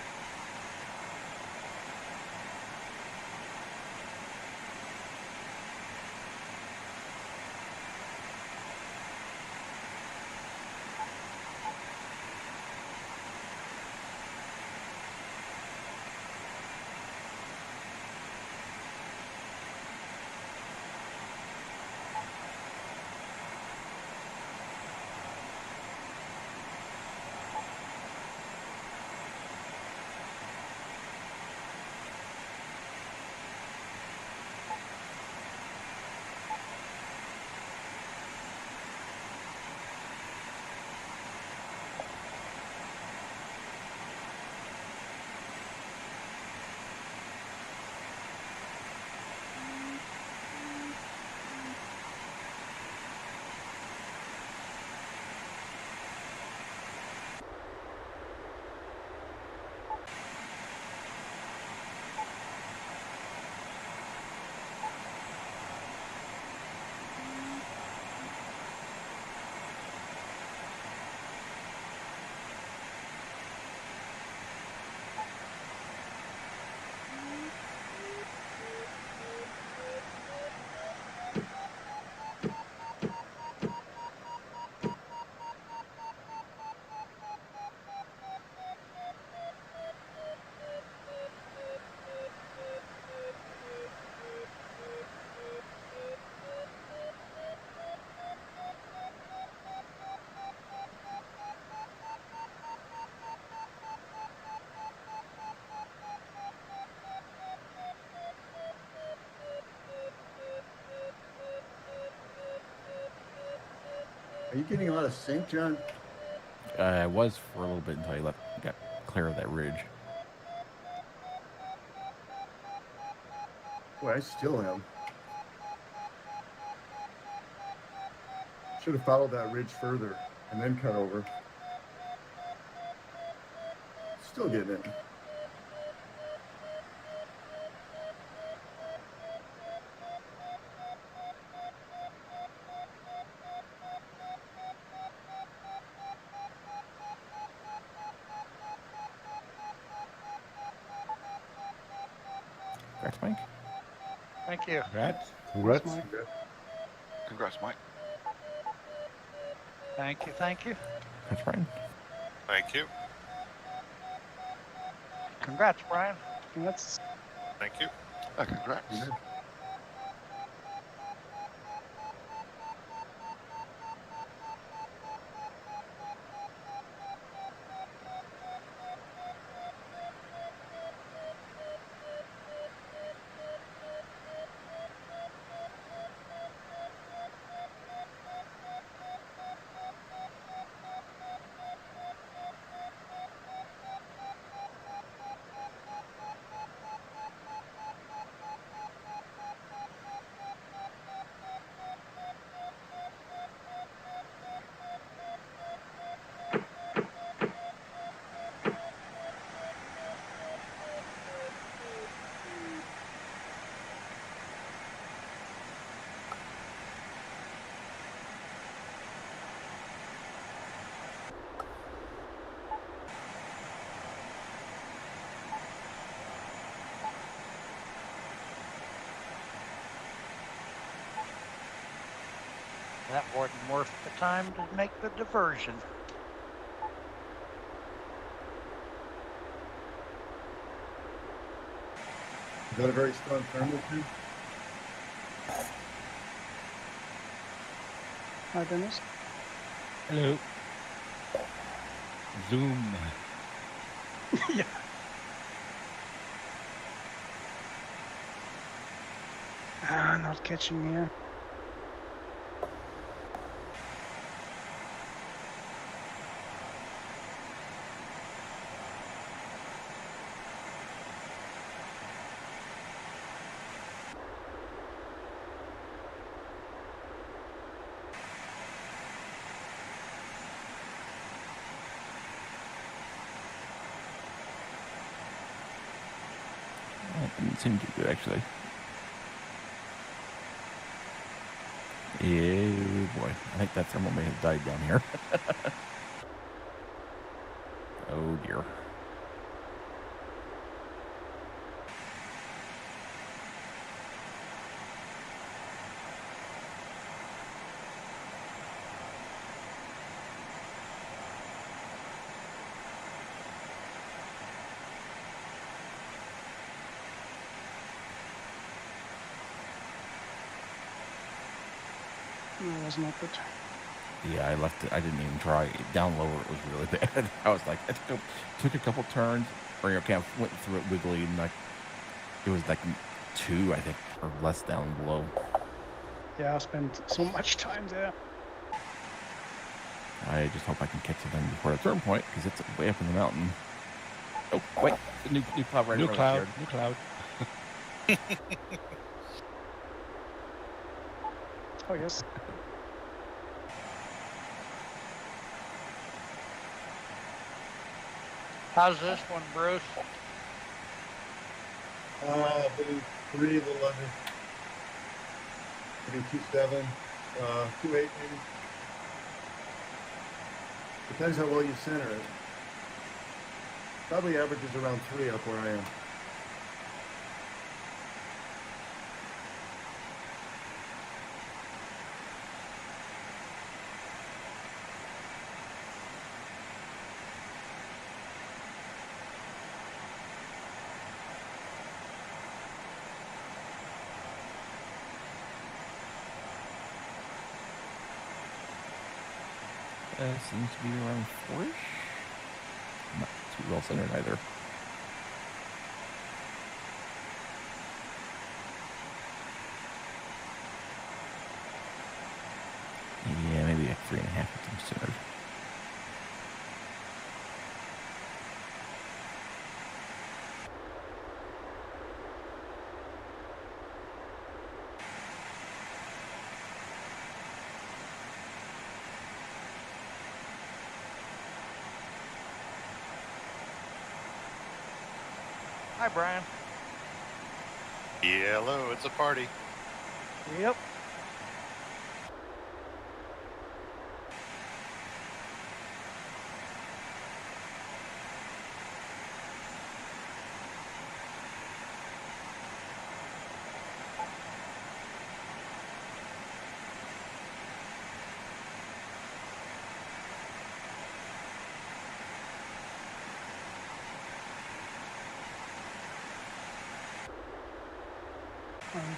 Are you getting a lot of sync, John? I was for a little bit until I got clear of that ridge. Boy, I still am. Should have followed that ridge further and then cut over. Still getting it. Congrats, Mike. Thank you. Congrats. Congrats. Mike. Congrats, Mike. Thank you. Thank you. Congrats, Brian. Thank you. Congrats, Brian. That's Thank you. Congrats. Yeah. That wasn't worth the time to make the diversion. Is that a very strong thermal too? Hi, Dennis. Hello. Zoom. Yeah. Not catching me here. That didn't seem too good, actually. Oh boy, I think that thermal may have died down here. Oh dear. That was not good. Yeah, I left it. I didn't even try. Down lower, it was really bad. I was like, I took a couple turns, or I went through it wiggly, and it was like 2, I think, or less down below. Yeah, I spent so much time there. I just hope I can catch them before the turn point, because it's way up in the mountain. Oh, wait, new cloud right New over the cloud. yard. New cloud. Oh, yes. How's this one, Bruce? Maybe 3, a little under. Maybe 2.7, 2.8 maybe. Depends how well you center it. Probably averages around 3 up where I am. Seems to be around 4-ish. Not too well centered either. Yeah, maybe a 3.5 of them centered. Hi, Brian. Yeah, hello, it's a party. Yep.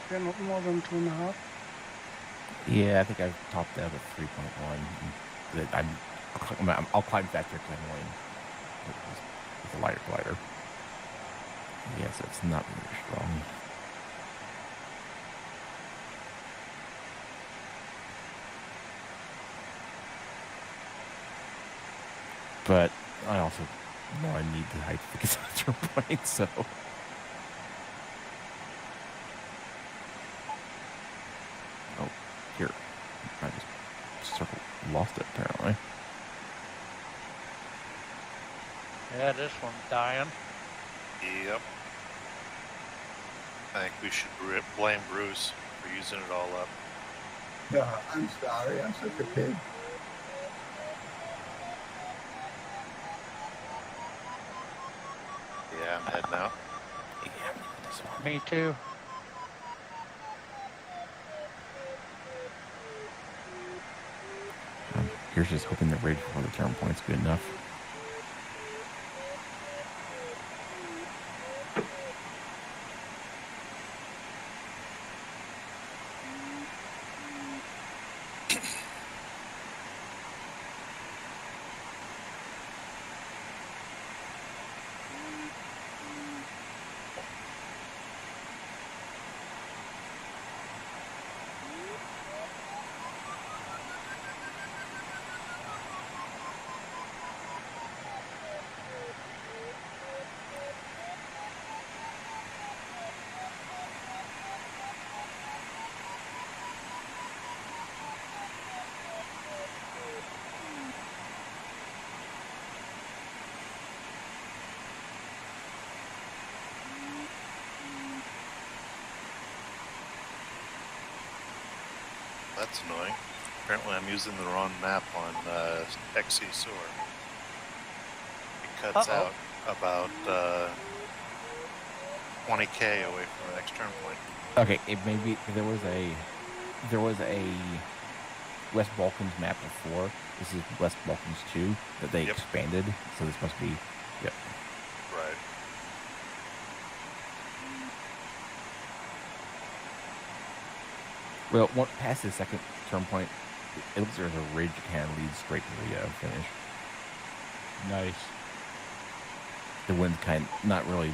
Okay, not more than 2.5. Yeah, I think I've topped out at 3.1. I'll climb faster because I'm only with a lighter glider. Yeah, so it's not very strong. But I also know I need the height to get to the point, so. Oh, here. I just lost it apparently. Yeah, this one's dying. Yep. I think we should blame Bruce for using it all up. Yeah, I'm sorry. I'm such a pig. Yeah, I'm heading out. Yeah, I'm leaving this one. Me too. Here's just hoping the ridge before the turn point's good enough. That's annoying. Apparently I'm using the wrong map on XC Soar. It cuts out about 20k away from the next turn point. Okay, it may be there was a West Balkans map before. This is West Balkans 2 that they expanded, so this must be Right. Well, past the second turn point, it looks like there's a ridge that kind of leads straight to the finish. Nice. The wind's kind of not really.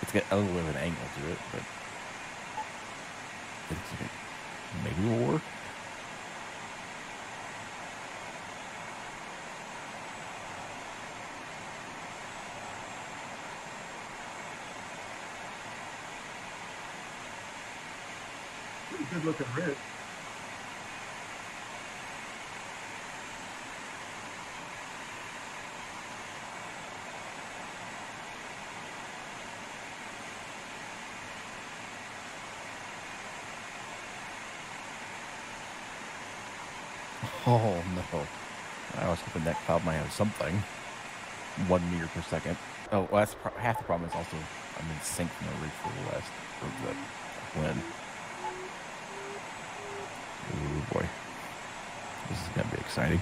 It's got a little bit of an angle to it, but it looks like it maybe will work. Pretty good looking ridge. Oh no! I was hoping that cloud might have something. 1 meter per second. Oh, well, that's half the problem is also I'm in sync from the ridge to the west for the wind. Oh boy, this is gonna be exciting.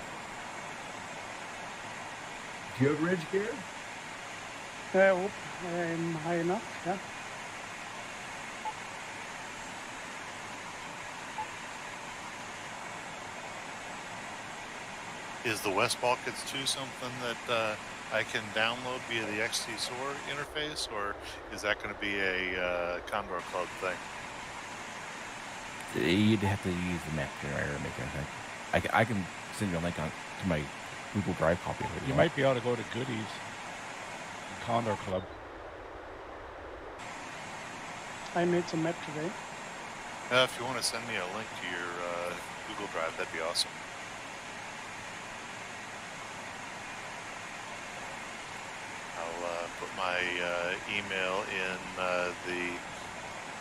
Do you have ridge gear? I'm high enough, yeah. Is the West Balkans 2 something that I can download via the XT Soar interface, or is that going to be a Condor Club thing? You'd have to use the map generator to make it, I think. I can send you a link to my Google Drive copy of it. You might be able to go to Goodies, Condor Club. I made some map today. If you want to send me a link to your Google Drive, that'd be awesome. I'll put my email in the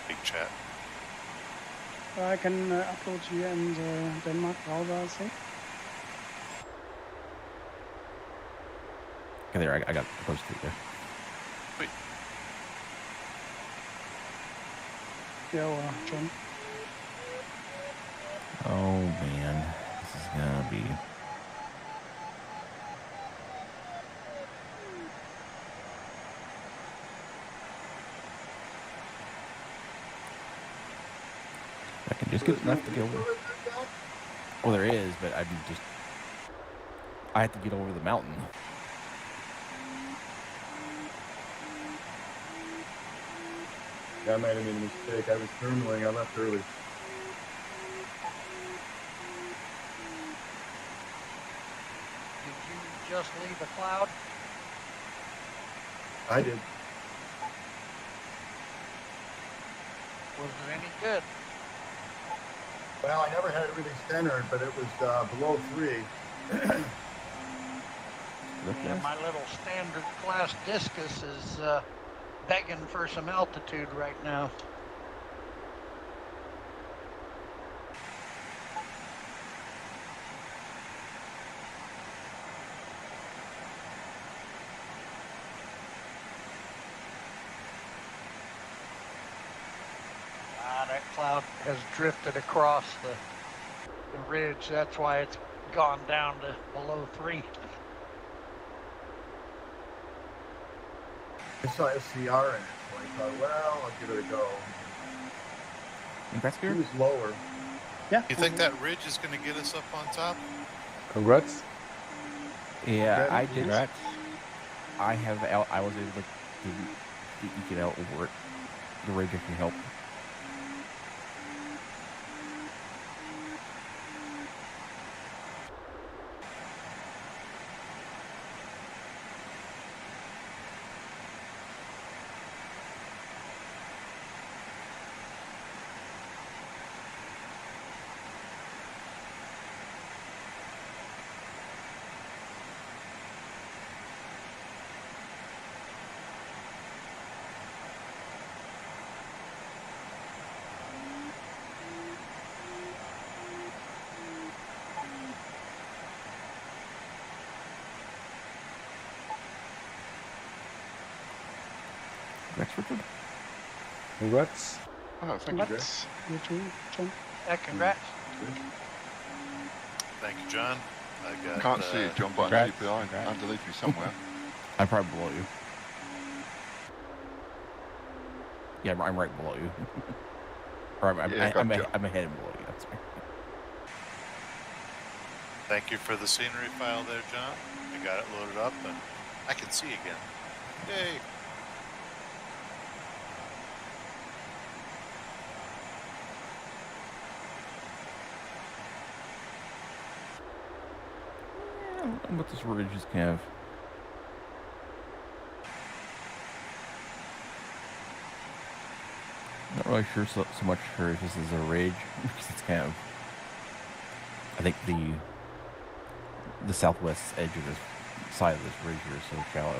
big chat. I can upload here in the Denmark browser, I think. Okay, there, I got the post there. Sweet. Yeah, or John. Oh man, this is gonna be. I can just get enough to get over. Well, there is, but I have to get over the mountain. I might have made a mistake. I was terminaling. I left early. Did you just leave a cloud? I did. Was it any good? Well, I never had it really centered, but it was below 3. Yeah, my little standard class discus is begging for some altitude right now. That cloud has drifted across the ridge. That's why it's gone down to below 3. I saw SCR in it, so I thought, well, I'll give it a go. That's good. It was lower. Yeah. You think that ridge is going to get us up on top? Congrats. Yeah, Congrats. I did. Congrats. I was able to eke it out over it. The ridge can help. Congrats, Richard. Congrats. Oh, thank you, Jay. Congrats. You too, John. Congrats. Thank you, John. I got, Can't see it, John, but congrats, I'm behind congrats. underneath you somewhere. I'm probably below you. Yeah, I'm right below you. Or I'm ahead and below you. That's right. Thank you for the scenery file there, John. I got it loaded up and I can see again. Yay. I don't know what this ridge is kind of. Not really sure so much sure if this is a ridge because it's kind of. I think the southwest edge of this side of this ridge here is so shallow.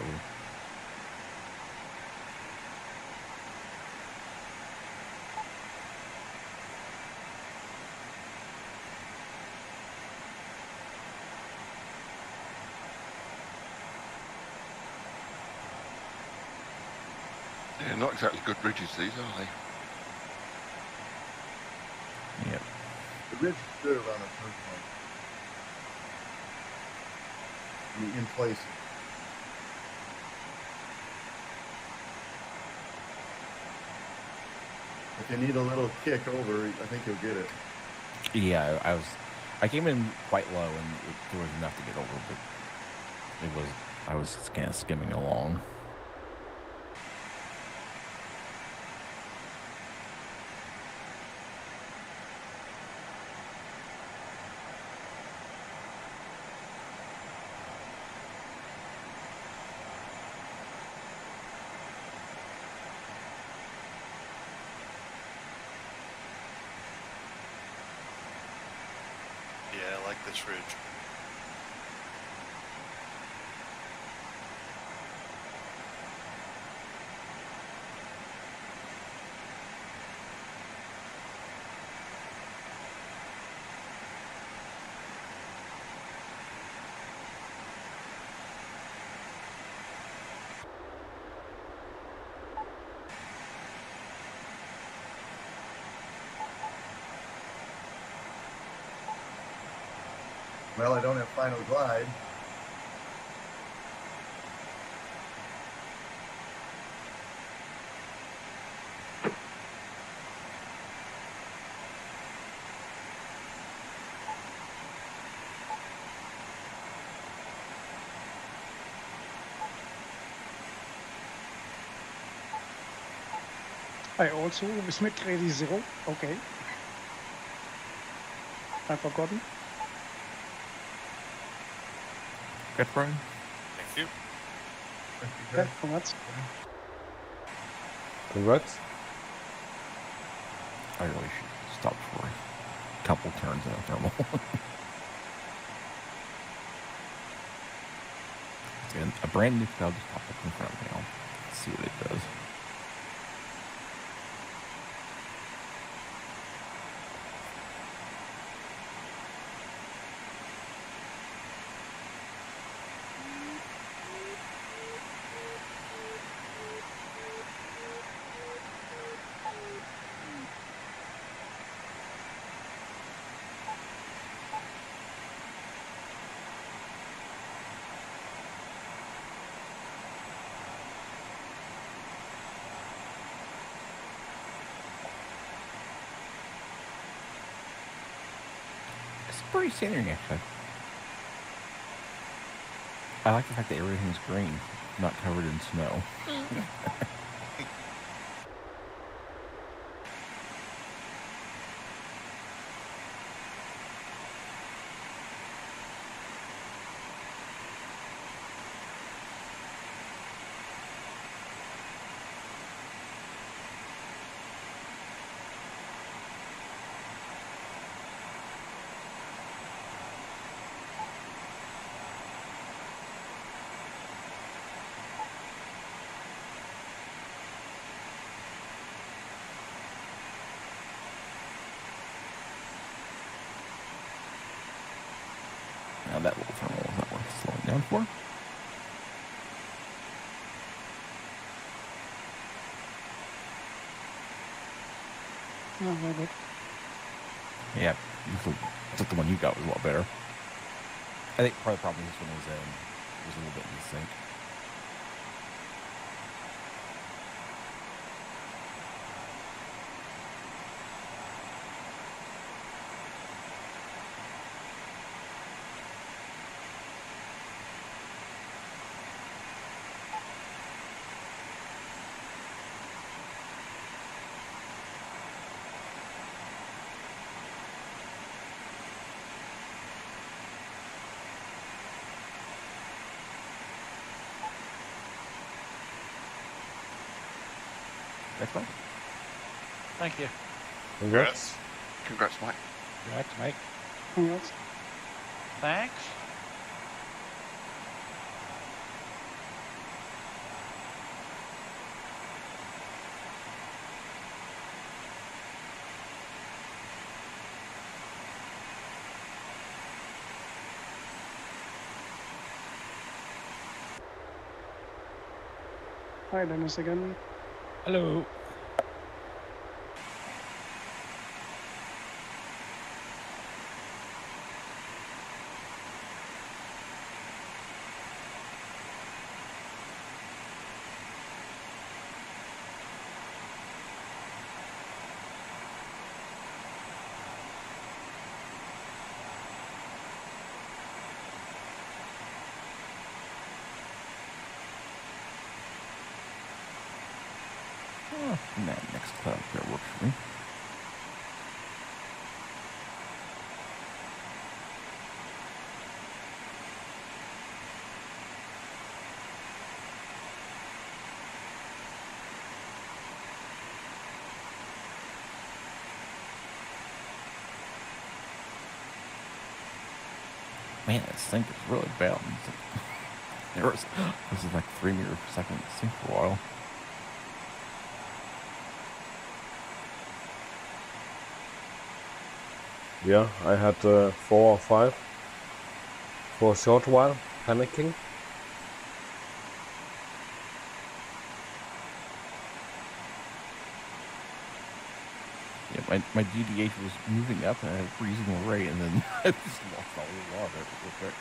Yeah, not exactly good ridges, these, are they? Yep. The ridge is good around the first one. I mean, in places. If you need a little kick over, I think you'll get it. Yeah, I came in quite low and there was enough to get over, but I was kind of skimming along. like this ridge. Well, I don't have final glide. I also was mit ready zero. Okay. I've forgotten. Good, Brian. Thank you. Okay, congrats. Congrats. I really should stop for a couple turns in a thermal. And a brand new cloud just popped up in front of me. Let's see what it does. It's pretty scenery, actually. I like the fact that everything's green, not covered in snow. Now that little thermal is not worth slowing down for. Oh, very good. Yeah, just the one you got was a lot better. I think part of the problem with this one was a little bit in the sync. Next one. Thank you. Congrats. Congrats, Mike. Congrats, Mike. Congrats. Thanks. Hi, Dennis again. Hello. Man, that sink is really bad. This is like 3 meters per second sink for a while. Yeah, I had 4 or 5 for a short while, panicking. Yeah, my DDH was moving up at a reasonable rate, and then I just lost a whole lot of it real quick.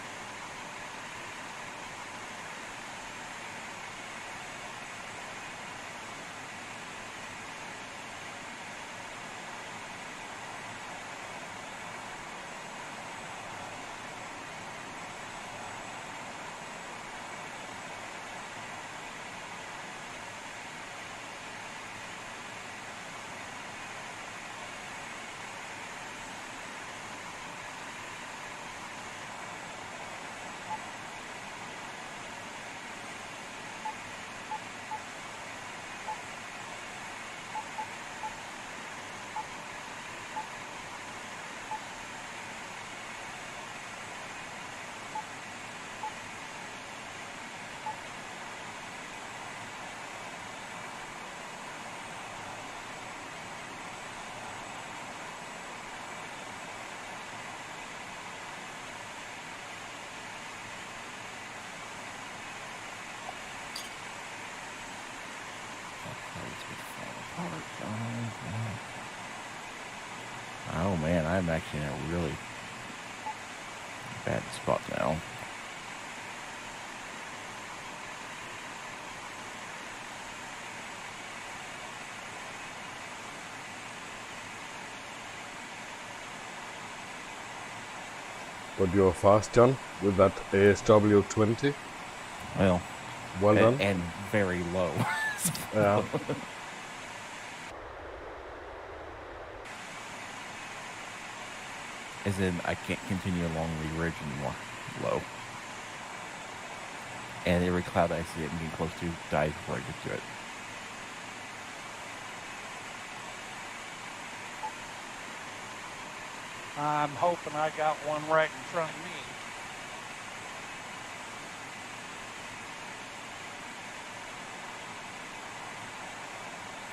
Oh man, I'm actually in a really bad spot now. But you're fast, John, with that ASW 20. Well, done. And very low. Yeah. As in, I can't continue along the ridge anymore. Low. And every cloud I see it getting close to dies before I get to it. I'm hoping I got one right in front of me.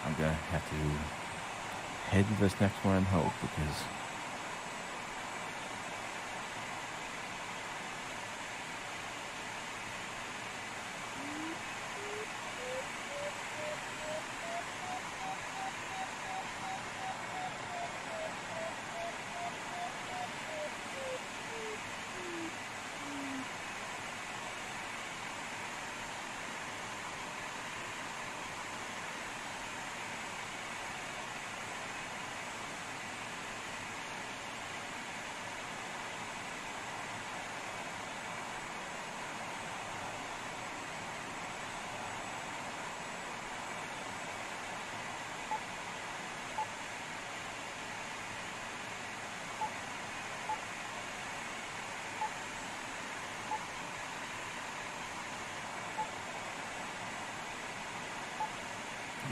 I'm gonna have to head to this next one and hope, because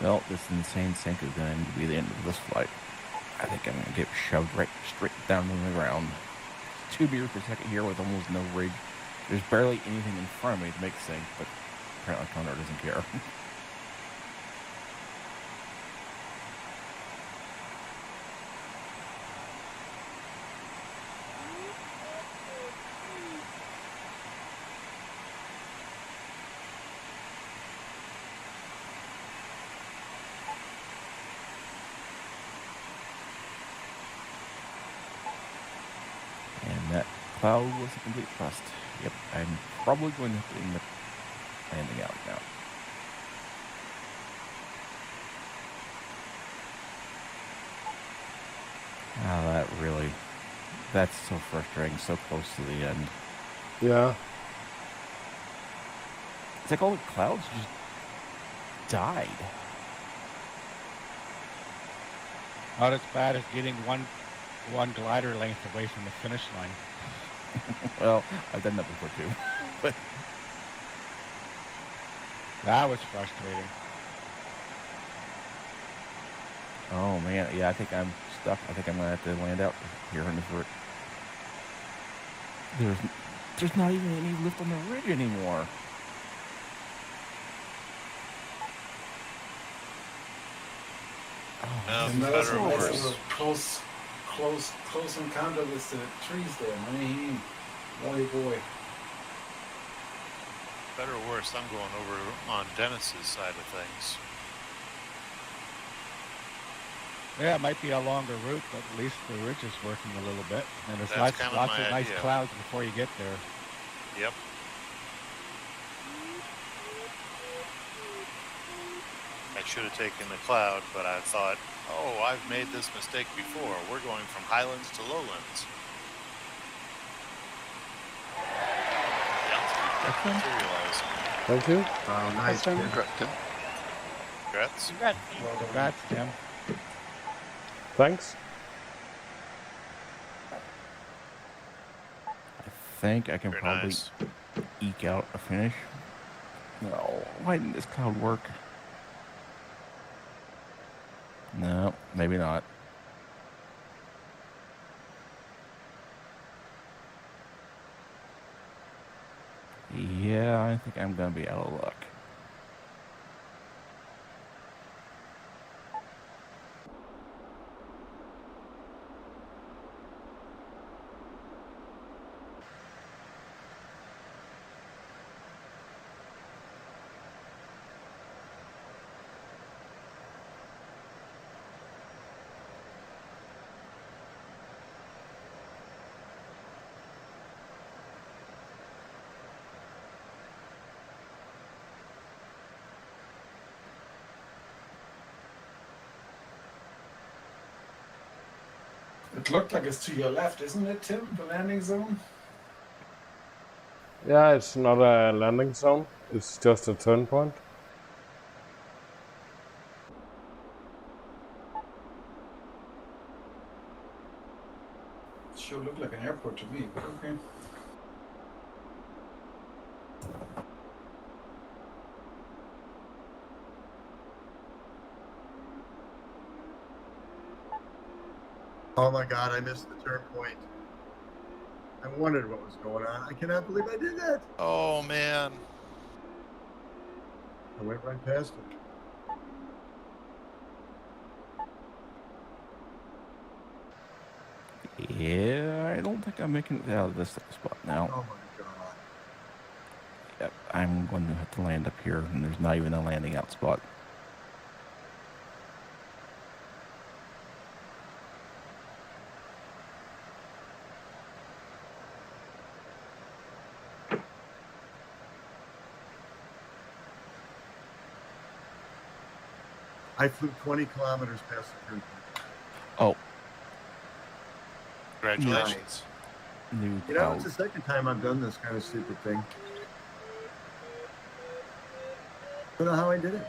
well, this insane sink is going to be the end of this flight. I think I'm going to get shoved right straight down on the ground. 2 meters per second here with almost no ridge. There's barely anything in front of me to make sink, but apparently Condor doesn't care. That cloud was a complete bust. Yep, I'm probably going to have to end up landing out now. Oh, that's so frustrating, so close to the end. Yeah. It's like all the clouds just died. Not as bad as getting one glider length away from the finish line. Well, I've done that before too. But that was frustrating. Oh man, yeah, I think I'm stuck. I think I'm gonna have to land out here in the There's not even any lift on the ridge anymore. No, And for that's better or nice worse. little close encounter with the trees there, man. Boy, boy. Better or worse, I'm going over on Dennis's side of things. Yeah, it might be a longer route, but at least the ridge is working a little bit. And there's That's kinda lots my of nice idea. clouds before you get there. Yep. I should have taken the cloud, but I thought, oh, I've made this mistake before. We're going from highlands to lowlands. Materialize. Thank you. Oh, nice. Tim. Congrats, Tim. Congrats. Congrats, Tim. Thanks. I think I can Very probably nice. eke out a finish. No, why didn't this cloud work? No, maybe not. Yeah, I think I'm gonna be out of luck. It looked like it's to your left, isn't it, Tim? The landing zone? Yeah, it's not a landing zone. It's just a turn point. It sure looked like an airport to me, but okay. Oh my God, I missed the turn point. I wondered what was going on. I cannot believe I did that. Oh, man. I went right past it. Yeah, I don't think I'm making it out of this spot now. Oh my God. Yep, I'm going to have to land up here, and there's not even a landing out spot. I flew 20 kilometers past the turn point. Oh, Congratulations. new You know, cloud. it's the second time I've done this kind of stupid thing. I don't know how I did it.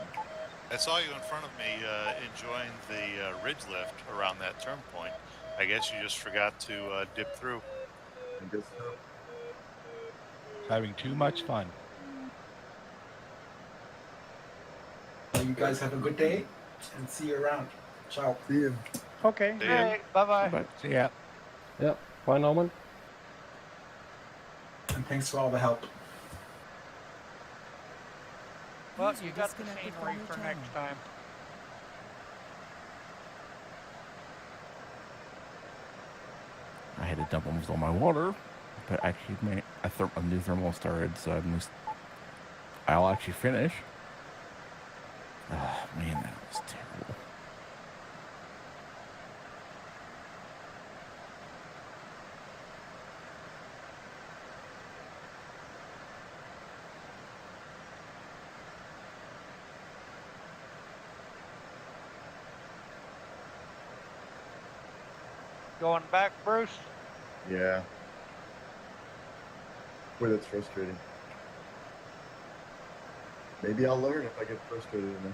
I saw you in front of me enjoying the ridge lift around that turn point. I guess you just forgot to dip through. I guess so. Having too much fun. Well, you guys have a good day and see you around. Ciao. See you. Okay. See ya. Hey, bye-bye. But See ya. Yeah. Bye, Norman. And thanks for all the help. Well, User you got the disconnected scenery from your for next channel. time. I had to dump almost all my water, but actually a new thermal started, so I'll actually finish. Oh man, that was terrible. Going back, Bruce? Yeah. Boy, that's frustrating. Maybe I'll learn if I get frustrated enough.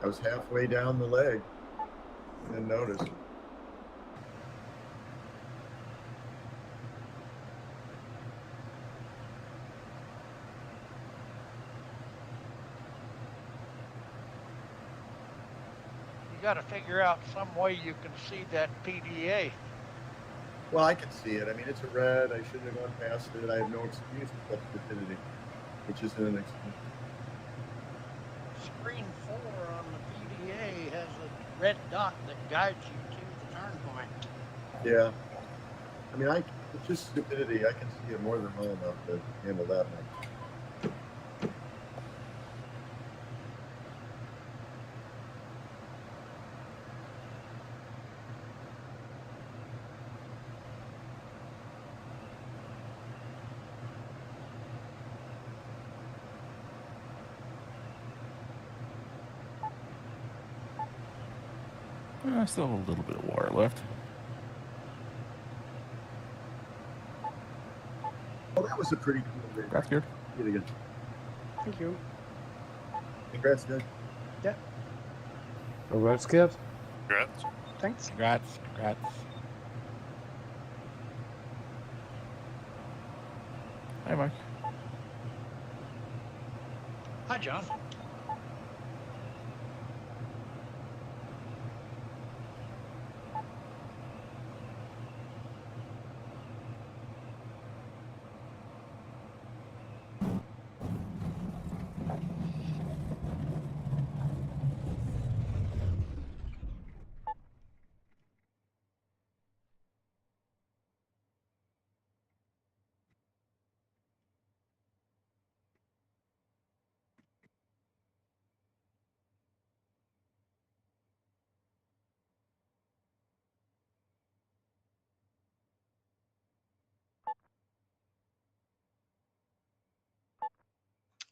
I was halfway down the leg. Didn't notice. got to figure out some way you can see that PDA. Well, I can see it. I mean, it's a red. I shouldn't have gone past it. I have no excuse for such stupidity, which isn't an excuse. Screen 4 on the PDA has a red dot that guides you to the turn point. Yeah. I mean, it's just stupidity. I can see it more than well enough to handle that much. Still a little bit of water left. Well, that was a pretty cool rig. That's good. Get it again. Thank you. Congrats, guys. Yeah, Congrats, kid. Congrats. thanks. Congrats. Hi, Mike. Hi, John.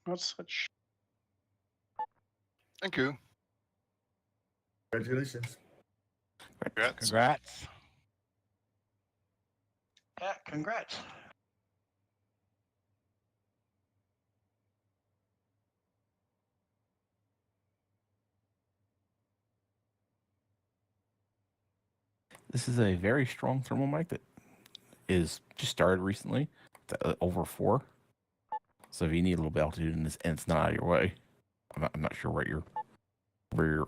Not such. Thank you. Congratulations. Congrats. Yeah, congrats. This is a very strong thermal mic that is just started recently. It's over 4. So if you need a little bit of altitude and it's not out of your way, I'm not sure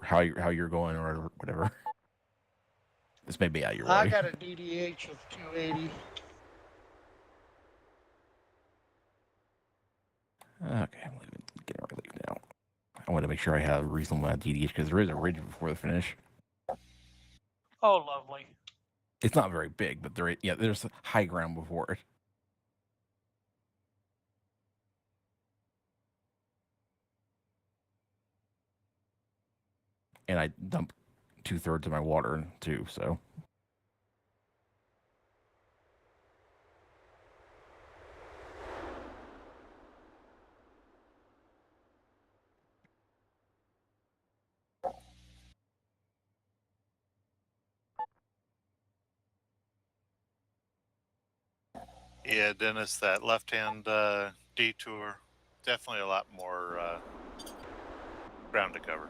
how you're going or whatever. This may be out of your way. I got a DDH of 280. Okay, I'm getting relief now. I want to make sure I have a reasonable amount of DDH because there is a ridge before the finish. Oh, lovely. It's not very big, but there's high ground before it. And I dump 2/3 of my water too, so. Yeah, Dennis, that left-hand detour, definitely a lot more ground to cover.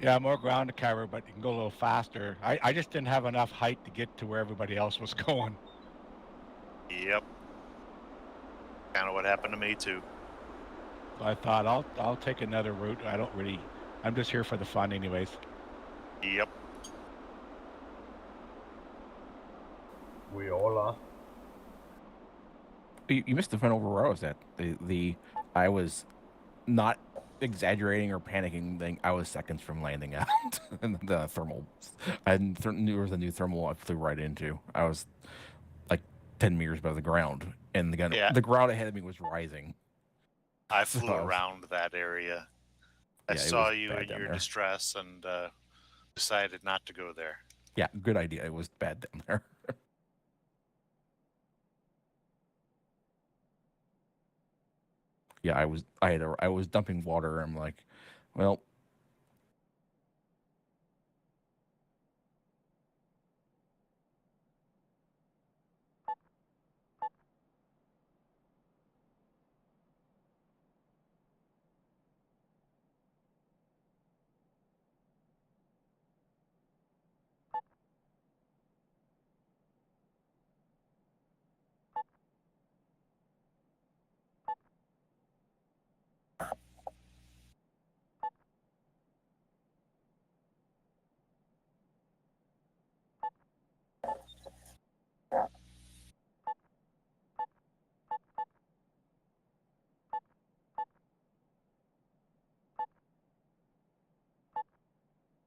Yeah, more ground to cover, but you can go a little faster. I just didn't have enough height to get to where everybody else was going. Yep. Kind of what happened to me too. So I thought I'll take another route. I'm just here for the fun anyways. Yep. We all are. You missed the fun over where I was at. I was not exaggerating or panicking. I was seconds from landing out. And the thermal, I knew there was a new thermal I flew right into. I was like 10 meters above the ground, and the ground ahead of me was rising. I flew around that area. I saw you in your distress and decided not to go there. Yeah, good idea. It was bad down there. Yeah, I was dumping water. I'm like, well,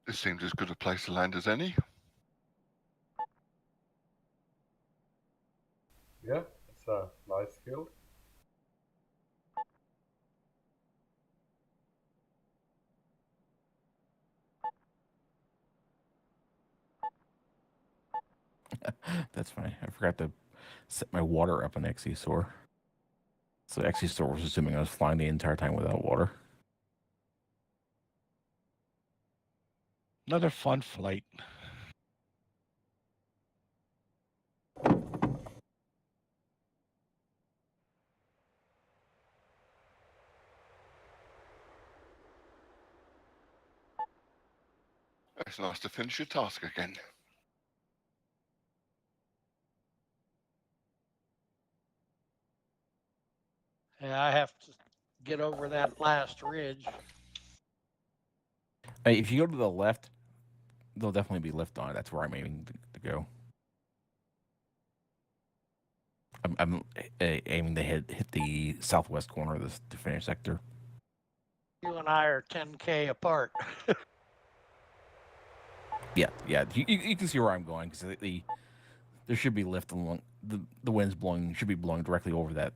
This seems as good a place to land as any. Yeah, it's a nice field. That's funny. I forgot to set my water up on XE-SOAR. So XE-SOAR was assuming I was flying the entire time without water. Another fun flight. It's nice to finish your task again. Yeah, I have to get over that last ridge. Hey, if you go to the left, there'll definitely be lift on it. That's where I'm aiming to go. I'm aiming to hit the southwest corner of this to finish sector. You and I are 10K apart. Yeah. You can see where I'm going because there should be lift along the wind's blowing should be blowing directly over that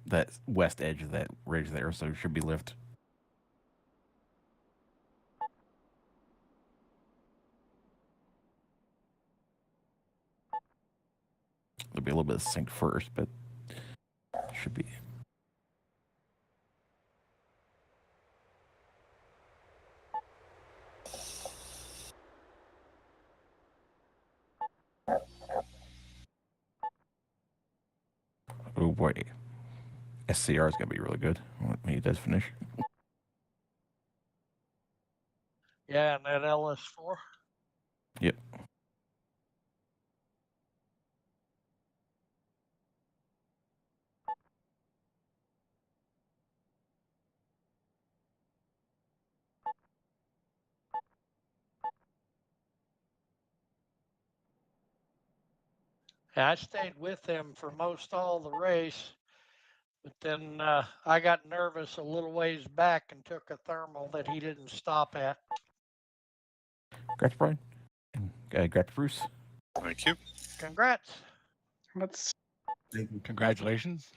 that west edge of that ridge there, so there should be lift. There'll be a little bit of sink first, but should be. Oh boy, SCR is gonna be really good when he does finish. Yeah, and that LS4. Yep. Yeah, I stayed with him for most all the race, but then I got nervous a little ways back and took a thermal that he didn't stop at. Congrats, Brian. And congrats, Bruce. Thank you. Congrats. Let's Thank you. Congratulations.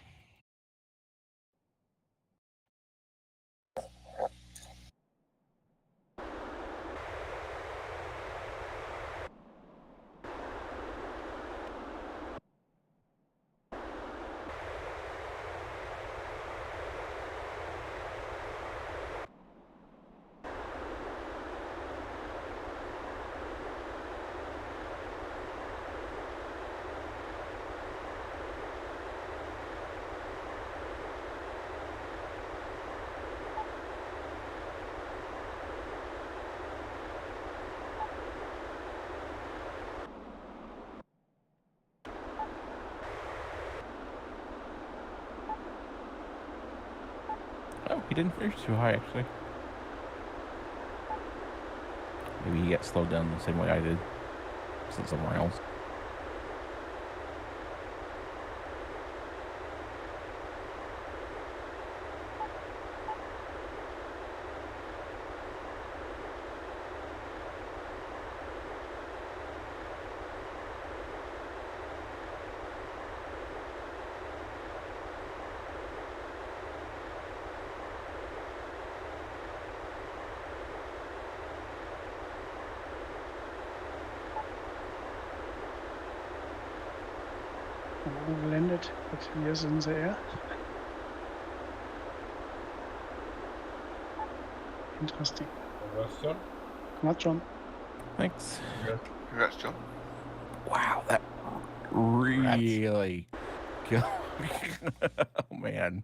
Oh, he didn't finish too high, actually. Maybe he got slowed down the same way I did. Somewhere else. landed, but he is in the air. Interesting. Congrats, John. Not John. Thanks. Congrats, John. Wow, that really killed me. Oh, man.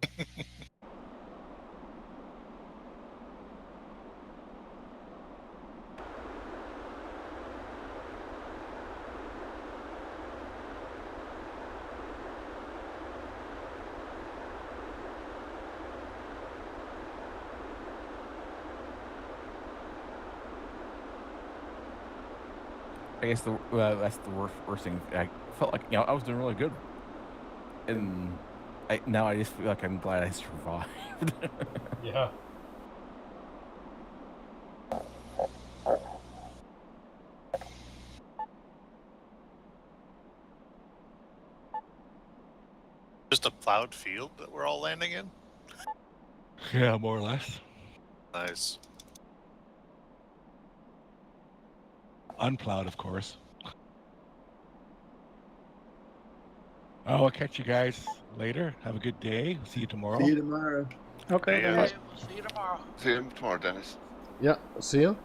I guess that's the worst thing. I felt like I was doing really good, and now I just feel like I'm glad I survived. Yeah. Just a plowed field that we're all landing in? Yeah, more or less. Nice. Unplowed, of course. I'll catch you guys later. Have a good day. See you tomorrow. See you tomorrow. Okay, Yeah. then. Okay, we'll see you tomorrow. See you tomorrow, Dennis. Yeah, see you.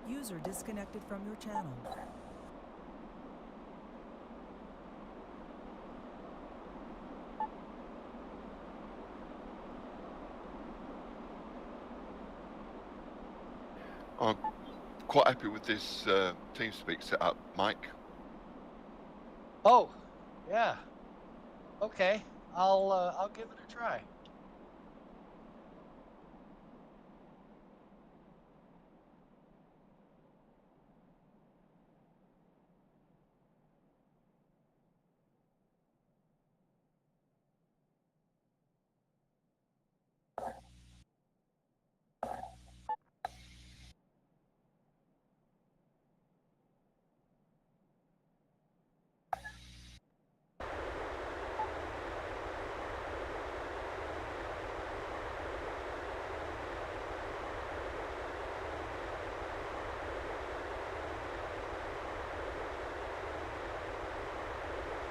User disconnected from your channel. I'm quite happy with this TeamSpeak setup, Mike. Oh, yeah. Okay, I'll give it a try.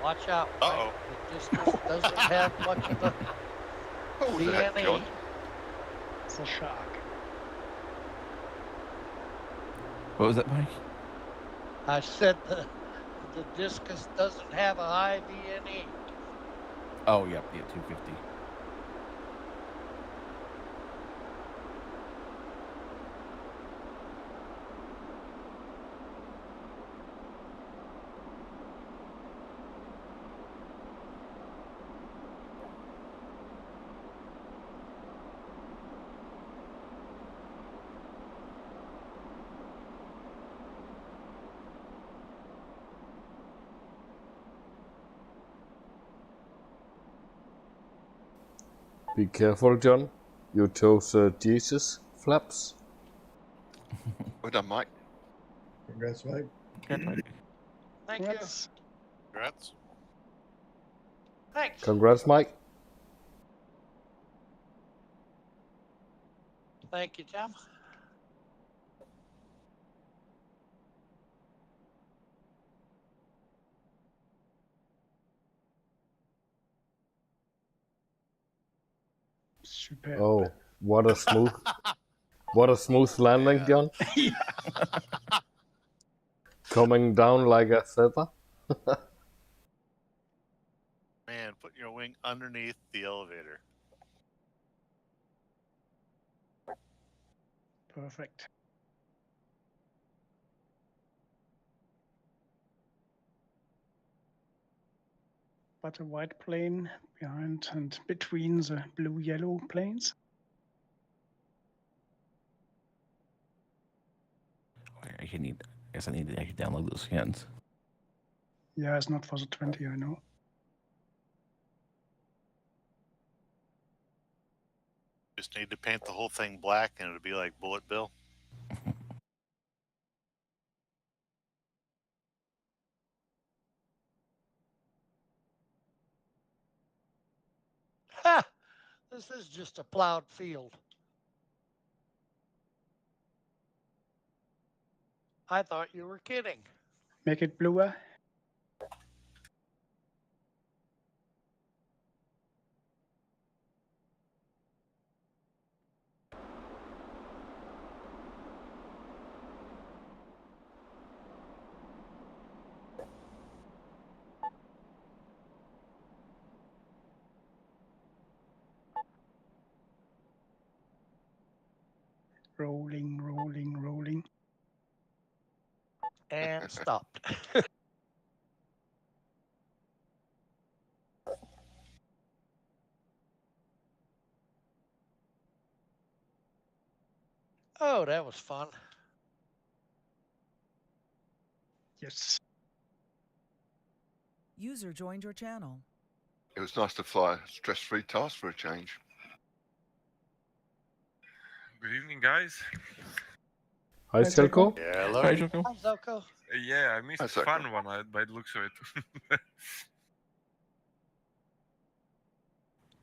Watch out. Uh-oh. The distance doesn't have much of a What was that, VNE. John? It's a shark. What was that, Mike? I said the discus doesn't have a high VNE. Oh, yep, yeah, 250. Be careful, John. You chose Jesus flaps. Well done, Mike. Congrats, Mike. Good, Mike. Thank you. Congrats. Thanks. Congrats, Mike. Thank you, Tom. Superb. Oh, what a smooth landing, John. Coming down like a feather. Man, put your wing underneath the elevator. Perfect. But a white plane behind and between the blue-yellow planes. I guess I need to actually download those scans. Yeah, it's not for the 20, I know. Just need to paint the whole thing black and it'll be like Bullet Bill. Ha! This is just a plowed field. I thought you were kidding. Make it bluer. Rolling, rolling, rolling. And stopped. Oh, that was fun. Yes. User joined your channel. It was nice to fly a stress-free task for a change. Good evening, guys. Hi, Selko. Yeah, hello. Hi, Joko. Hi, Zoko. Yeah, I missed That's the okay. fun one by the looks of it.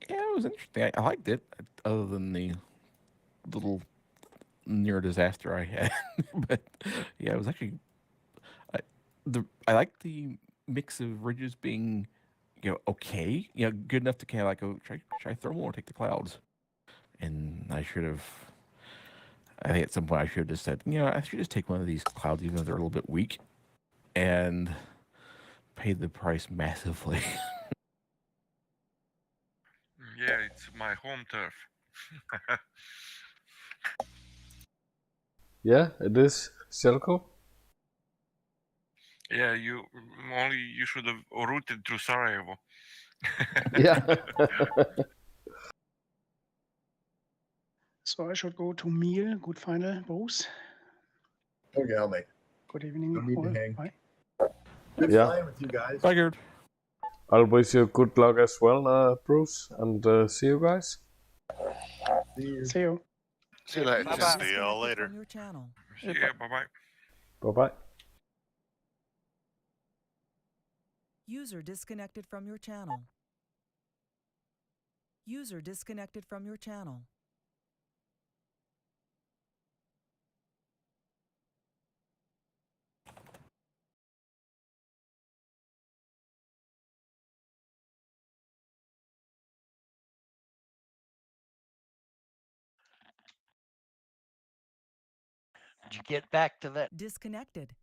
Yeah, it was interesting. I liked it, other than the little near disaster I had. But yeah, it was actually I like the mix of ridges being, okay, good enough to kind of like go try thermal or take the clouds. And I think at some point I should have just said, I should just take one of these clouds, even if they're a little bit weak, and pay the price massively. Yeah, it's my home turf. Yeah, it is. Selko? Yeah, you should have routed through Sarajevo. Yeah. So I should go to meal. Good final, Bruce. Okay, I'll make it. Good evening. No need to all. hang. Bye. Good Yeah. flying with you guys. Bye, Gerd. I'll wish you good luck as well, Bruce, and see you guys. See you. See you. See you later. Bye-bye. Tim. See y'all Disconnected later. From your channel. Yeah, bye-bye. Bye-bye. User disconnected from your channel. User disconnected from your channel. Did you get back to that? Disconnected.